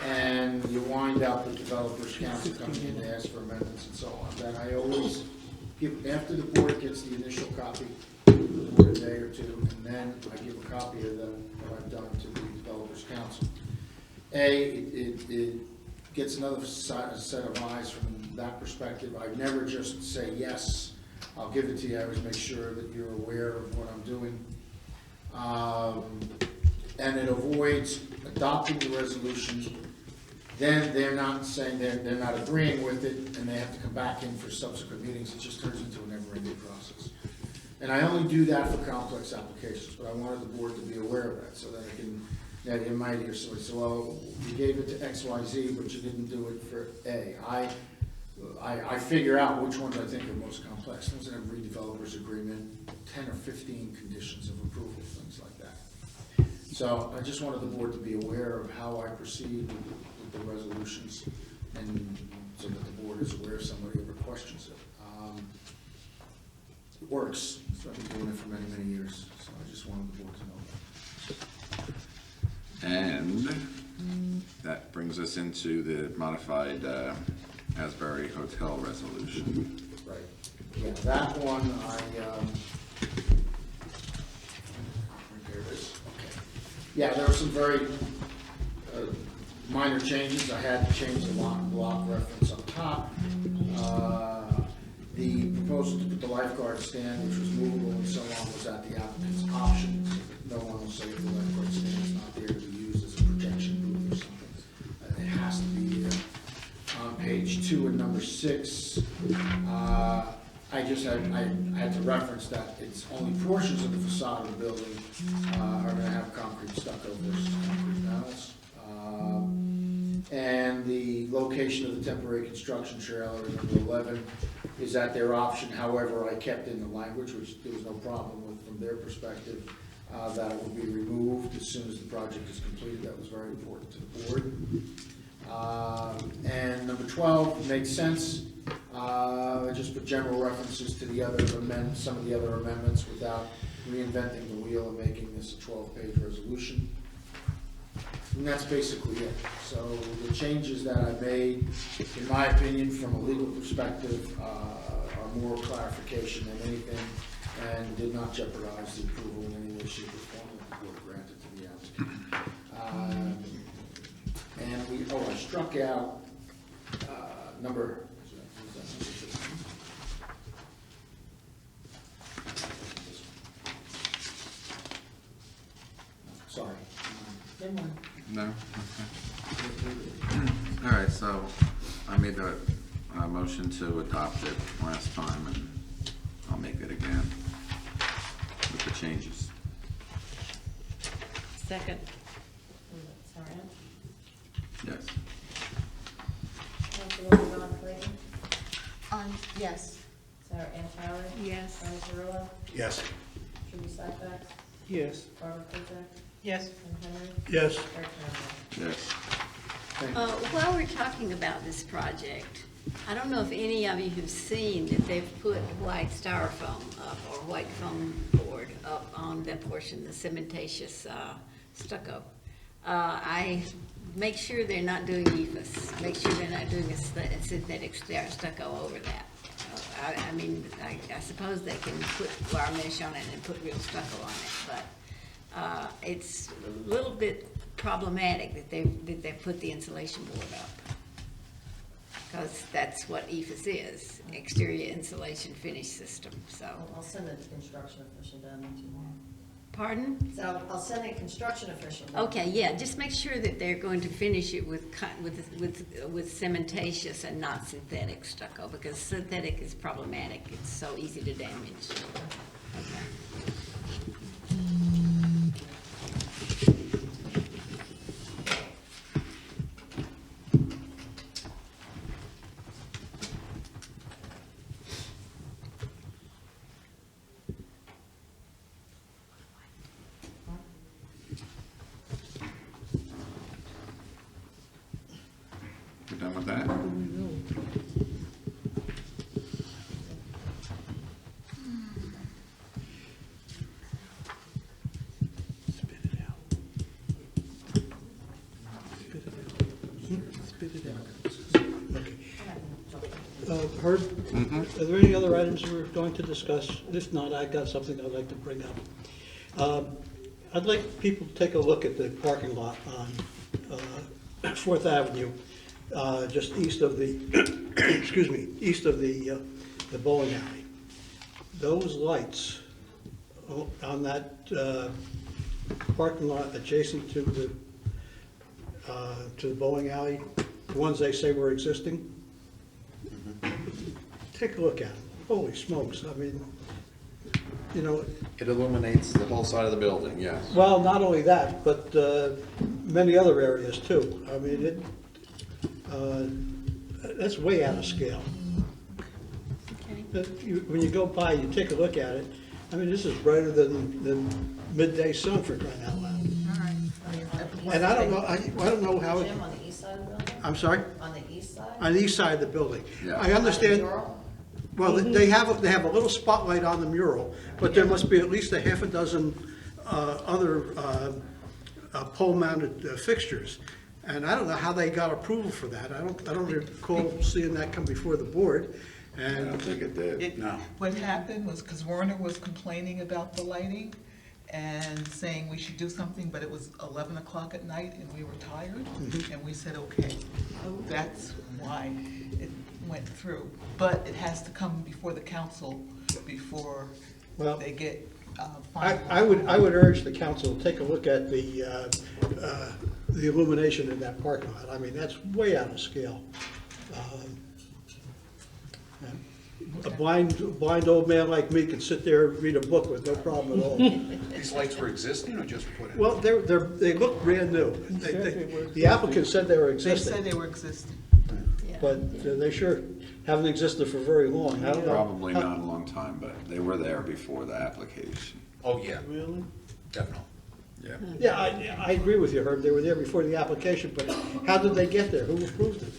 and you wind up with developers council coming in to ask for amendments and so on, that I always give, after the board gets the initial copy, the board a day or two, and then I give a copy of what I've done to the developers council. It gets another set of eyes from that perspective. I never just say, yes, I'll give it to you. I always make sure that you're aware of what I'm doing. And it avoids adopting the resolution, then they're not saying they're not agreeing with it, and they have to come back in for subsequent meetings. It just turns into a never-ending process. And I only do that for complex applications, but I wanted the board to be aware of that, so that I can, that you might hear somebody say, well, you gave it to XYZ, but you didn't do it for A. I figure out which ones I think are most complex. Those that have redevelopers agreement, 10 or 15 conditions of approval, things like that. So I just wanted the board to be aware of how I proceed with the resolutions, and so that the board is aware if somebody ever questions it. It works. So I've been doing it for many, many years, so I just wanted the board to know that. And that brings us into the modified Asbury Hotel resolution. Right. Yeah, that one, there it is. Okay. Yeah, there were some very minor changes. I had to change the lock and block reference up top. The proposal to put the lifeguard stand, which was movable and so on, was at the applicant's option. No one will say if the lifeguard stand is not there to be used as a projection booth or something. It has to be there. On page 2 and number 6, I had to reference that it's only portions of the facade of the building are going to have concrete stucco versus concrete panels. And the location of the temporary construction trailer, number 11, is at their option. However, I kept in the language, which there was no problem with from their perspective, that it will be removed as soon as the project is completed. That was very important to the board. And number 12 makes sense. I just put general references to the other some of the other amendments without reinventing the wheel and making this a 12-page resolution. And that's basically it. So the changes that I made, in my opinion, from a legal perspective, are more clarification than anything, and did not jeopardize the approval in any way, shape, or form that the board granted to the applicant. And I struck out number. Sorry. Never mind. No? Okay. All right, so I made a motion to adopt it last time, and I'll make it again with the changes. Second. Sarah Ann? Yes. Councilwoman Don Clayton? Yes. Sarah Ann Fowler? Yes. Brian Zerillo? Yes. Judy Syfax? Yes. Barbara Krizak? Yes. Tim Henry? Yes. Eric Carlson? Yes. While we're talking about this project, I don't know if any of you have seen that they've put white styrofoam up, or white foam board up on that portion, the cementatious stucco. I make sure they're not doing EFS. Make sure they're not doing a synthetic stucco over that. I suppose they can put wire mesh on it and put real stucco on it, but it's a little bit problematic that they've put the insulation board up. Because that's what EFS is, exterior insulation finish system, so. I'll send a construction official down there tomorrow. Pardon? So I'll send a construction official down. Okay, yeah, just make sure that they're going to finish it with cementatious and not synthetic stucco, because synthetic is problematic, it's so easy to damage. Okay. We're done with that? Spit it out. Spit it out. Spit it out. Herb, are there any other items we're going to discuss? If not, I got something I'd like to bring up. I'd like people to take a look at the parking lot on 4th Avenue. just east of the, excuse me, east of the bowling alley. Those lights on that parking lot adjacent to the bowling alley, the ones they say were existing, take a look at them. Holy smokes, I mean, you know, It illuminates the whole side of the building, yes. well, not only that, but many other areas too. I mean, that's way out of scale. When you go by, you take a look at it, I mean, this is brighter than midday sun for crying out loud. And I don't know how it, Jim, on the east side of the building? I'm sorry? On the east side? On the east side of the building. Yeah. I understand, Mural? well, they have a little spotlight on the mural, but there must be at least a half a dozen other pole-mounted fixtures. And I don't know how they got approval for that. I don't recall seeing that come before the board. I And don't think it did. No. What happened was, because Werner was complaining about the lighting and saying we should do something, but it was 11 o'clock at night and we were tired, and we said, okay, that's why it went through. But it has to come before the council before Well, they get I final. would urge the council to take a look at the illumination in that parking lot. I mean, that's way out of scale. A blind old man like me can sit there and read a book with no problem at all. These lights were existing or just put in? Well, they look brand new. The applicant said they were They said existing, they were existing. but they sure haven't existed for very long. I don't know. Probably not a long time, but they were there before the application. Oh, yeah, Really? definitely. Yeah. Yeah, I agree with you, Herb. They were there before the application, but how did they get there? Who approved it?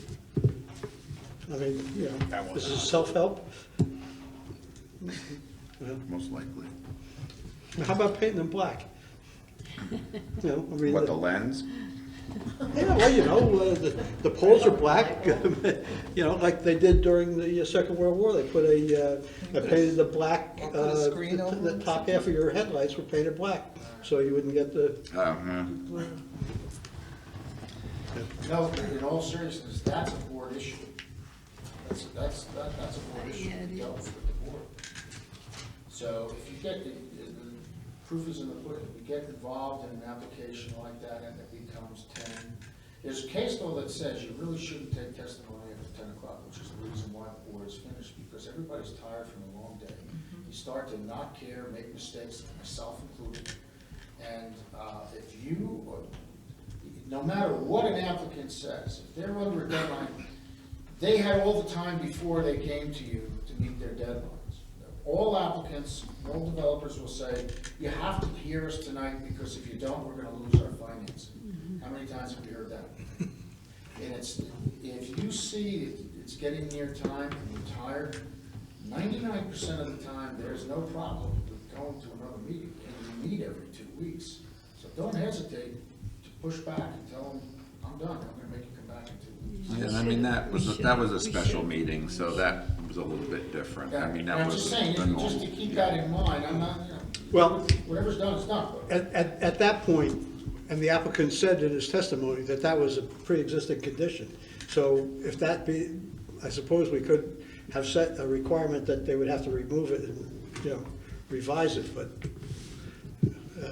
I mean, you That know, was this is us. self-help. Most likely. How about painting them black? You know, I mean. What, the lens? Yeah, well, you know, the poles are black, you know, like they did during the Second World War. They put they painted the black, Or put a screen over the them. top half of your headlights were painted black, so you wouldn't get the, No, in all seriousness, that's a board issue. That's a board issue Yeah, it to deal with the board. So if you get, the proof is in the pudding, if you get involved in an application like that and it becomes 10, there's a case law that says you really shouldn't take testimony after 10 o'clock, which is the reason why the board is finished, because everybody's tired from a long day. You start to not care, make mistakes, myself included, and if you, no matter what an applicant says, if they're under a deadline, they had all the time before they came to you to meet their deadlines. All applicants, all developers will say, you have to hear us tonight, because if you don't, we're gonna lose our financing. How many times have you heard that? And it's, if you see it's getting near time and you're tired, 99% of the time, there's no problem with going to another meeting, and we meet every 2 weeks. So don't hesitate to push back and tell them, I'm done, I'm gonna make you come back in 2 weeks. Yeah, I mean, that was a special meeting, so that was a little bit different. I mean, that I'm was just the saying, normal. just to keep that in mind, I'm not, you know, well, whatever's done is done, but at that point, and the applicant said in his testimony that that was a pre-existing condition. So if that be, I suppose we could have set a requirement that they would have to remove it and, you know, revise it, but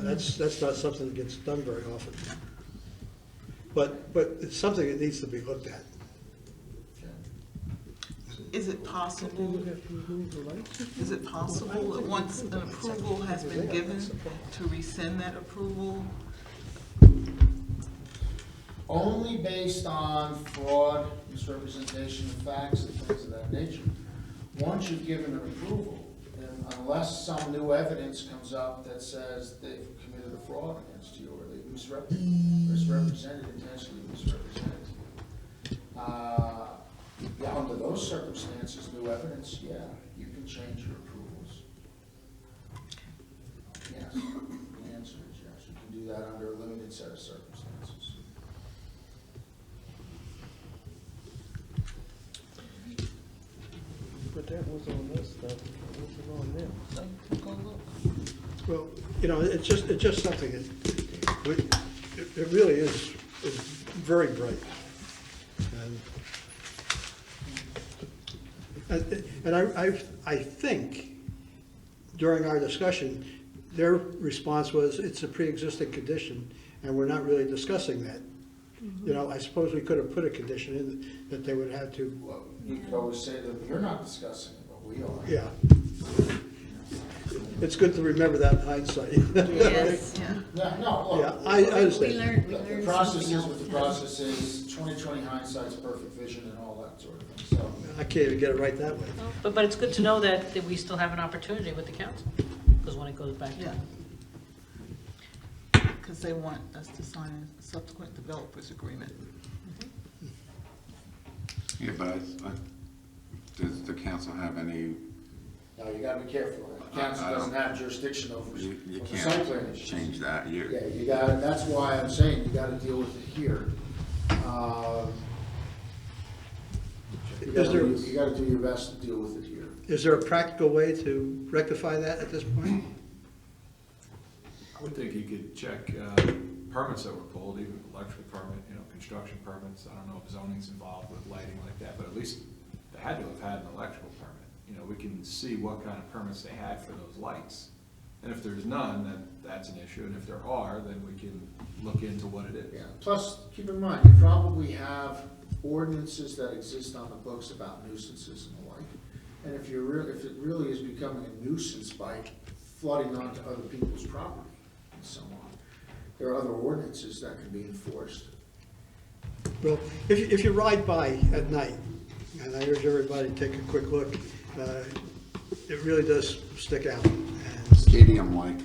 that's not something that gets done very often. But it's something that needs to be looked at. Is it possible that once an approval has been given, to rescind that approval? only based on fraud, misrepresentation of facts, and things of that nature. Once you've given an approval, and unless some new evidence comes up that says they've committed a fraud against you, or they've misrepresented, intentionally misrepresented you. Yeah, under those circumstances, new evidence, yeah, you can change your approvals. Yes, the answer is yes, you can do that under a limited set of circumstances. But that was on this stuff, it wasn't on them. So, go look. Well, you know, it's just something that, it really is very bright. And I think during our discussion, their response was, it's a pre-existing condition, and we're not really discussing that. You know, I suppose we could have put a condition in that they would have to, Well, you could always say that you're not discussing it, but we are. yeah. It's good to remember that in hindsight. Yes. Yeah, no, Yeah, look. I understand. We The learned process something is all what the the time. process is, 20/20 hindsight's perfect vision and all that sort of thing, so. I can't even get it right that way. But it's good to know that we still have an opportunity with the council, because when it goes back to. Yeah. Because they want us to sign a subsequent developers agreement. Yeah, but does the council have any, Now, you gotta be careful, the council I don't- doesn't have jurisdiction over you over site plan can't issues. change that, Yeah, you gotta, that's why I'm saying you gotta deal with it here. You Is there- gotta do your best to deal with it here. Is there a practical way to rectify that at this point? I would think you could check permits that were pulled, even electrical permit, construction permits. I don't know if zoning's involved with lighting like that, but at least they had to have had an electrical permit. We can see what kind of permits they had for those lights. And if there's none, then that's an issue, and if there are, then we can look into what it is. Yeah, plus, keep in mind, you probably have ordinances that exist on the books about nuisances and the like. And if it really is becoming a nuisance by flooding onto other people's property and so on, there are other ordinances that can be enforced. Well, if you ride by at night, and I urge everybody to take a quick look, it really does stick out. And stadium-like.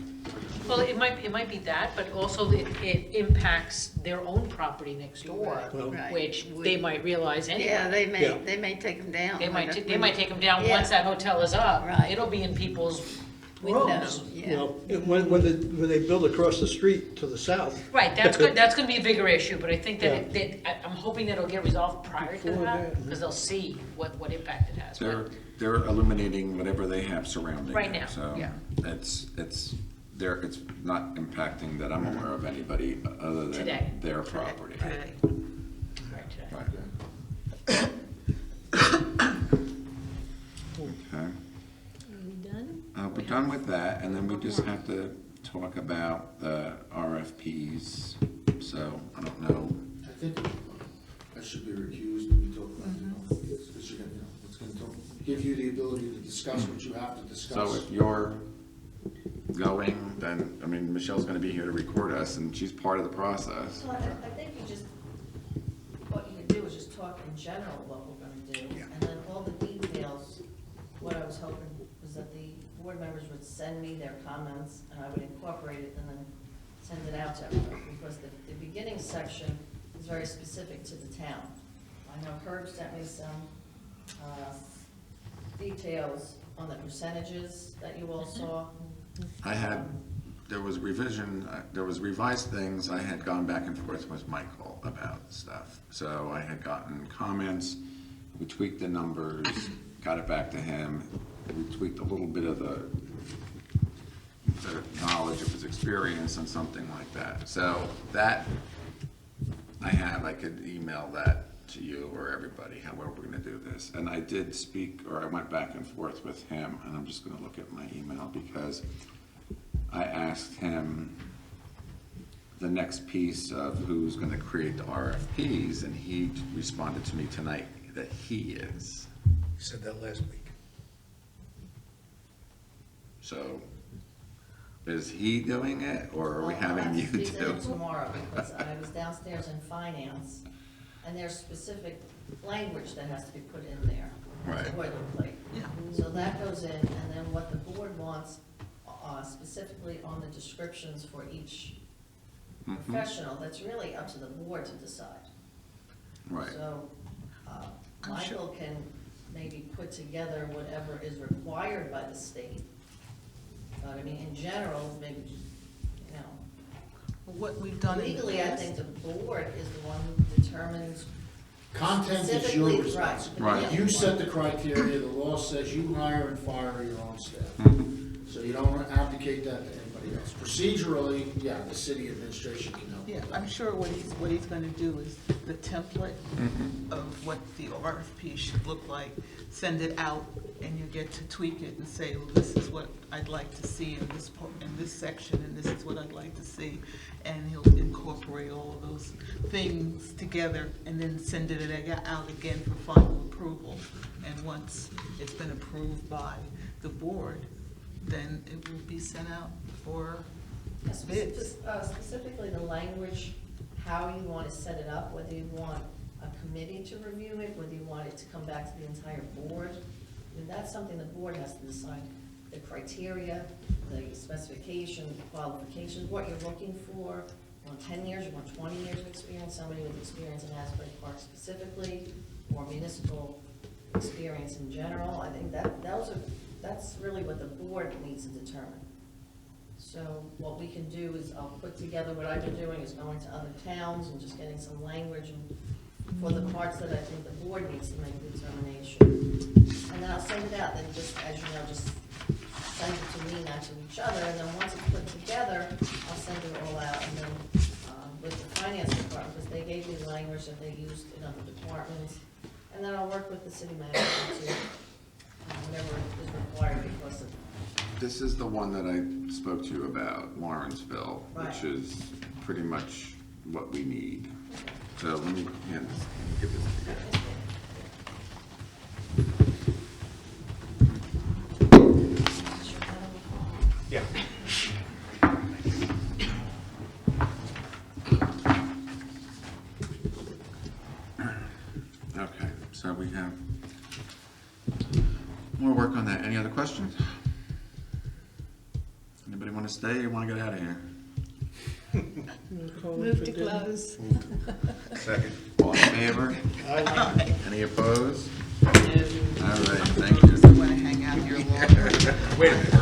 Well, it might be that, but also it impacts their own property next door, Well- Right. which they might realize Yeah, anyway. Yeah. they may take them down. They might take them down Yeah. once that hotel is up. Right. It'll be in people's Windows, rooms. You yeah. know, when they build across the street to the south. Right, that's good, that's gonna be a bigger issue, but I think Yeah. I'm hoping that it'll get resolved prior to Before that, that. because they'll see what impact it has. But- They're eliminating whatever they have surrounding Right it, now, so yeah. it's not impacting that I'm aware of anybody other than Today. their property. Today. Right, today. Right. Okay. We're done with that, and then we just have to talk about the RFPs, so I don't know. I think I should be recused when you talk about, because you're gonna, it's gonna give you the ability to discuss what you have to discuss. So if you're going, then, I mean, Michelle's gonna be here to record us, and she's part of the process. So I think what you could do is just talk in general what we're gonna do. Yeah. And then all the details, what I was hoping was that the board members would send me their comments and I would incorporate it and then send it out to everyone. Because the beginning section is very specific to the town. I know Herb sent me some details on the percentages that you all saw. There was revised things, I had gone back and forth with Michael about stuff. So I had gotten comments, we tweaked the numbers, got it back to him, we tweaked a little bit of the knowledge of his experience and something like that. So that, I could email that to you or everybody, however we're gonna do this. And I did speak, or I went back and forth with him, and I'm just gonna look at my email because I asked him the next piece of who's gonna create the RFPs, and he responded to me tonight that he is. You said that last week. So, is he doing it, or are we having you He's do in it it? tomorrow, because I was downstairs in finance, and there's specific language that has to be put in there. Right. Boilerplate. Yeah. So that goes in, and then what the board wants, specifically on the descriptions for each Mhm. professional, that's really up to the board to decide. Right, So, I'm sure- Michael can maybe put together whatever is required by the state. But I mean, in general, maybe, you know, What we've done in the legally, I past. think the board is the one who determines. Content is your Specifically, right. responsibility. Right. You set the criteria, the law says you hire and fire your own staff. Mhm. So you don't abdicate that to anybody else. Procedurally, yeah, the city administration can help. Yeah, I'm sure what he's gonna do is the template of what the RFP should look like, send it out, and you get to tweak it and say, well, this is what I'd like to see in this in this section, and this is what I'd like to see. And he'll incorporate all of those things together and then send it out again for final approval. And once it's been approved by the board, then it will be sent out for bids. Specifically the language, how you want to set it up, whether you want a committee to review it, whether you want it to come back to the entire board. I mean, that's something the board has to decide. The criteria, the specification, the qualifications, what you're looking for. You want 10 years, you want 20 years of experience, somebody with experience in Asbury Park specifically, or municipal experience in general. I think that's really what the board needs to determine. So what we can do is I'll put together, what I've been doing is going to other towns and just getting some language and for the parts that I think the board needs to make a determination. And then I'll send it out, then just, as you know, just send it to me, not to each other, and then once it's put together, I'll send it all out, and then with the finance department, because they gave me the language that they used in other departments, and then I'll work with the city manager to, whatever is required because of. This is the one that I spoke to you about, Lawrenceville, Right. which is pretty much what we need. So let me hand this, give this to you. Yeah. Okay, so we have more work on that. Any other questions? Anybody want to stay or want to get out of here? Move to close. Second. All in favor? Any opposed? No. All right, thank you. I want to hang out here longer. Wait a minute.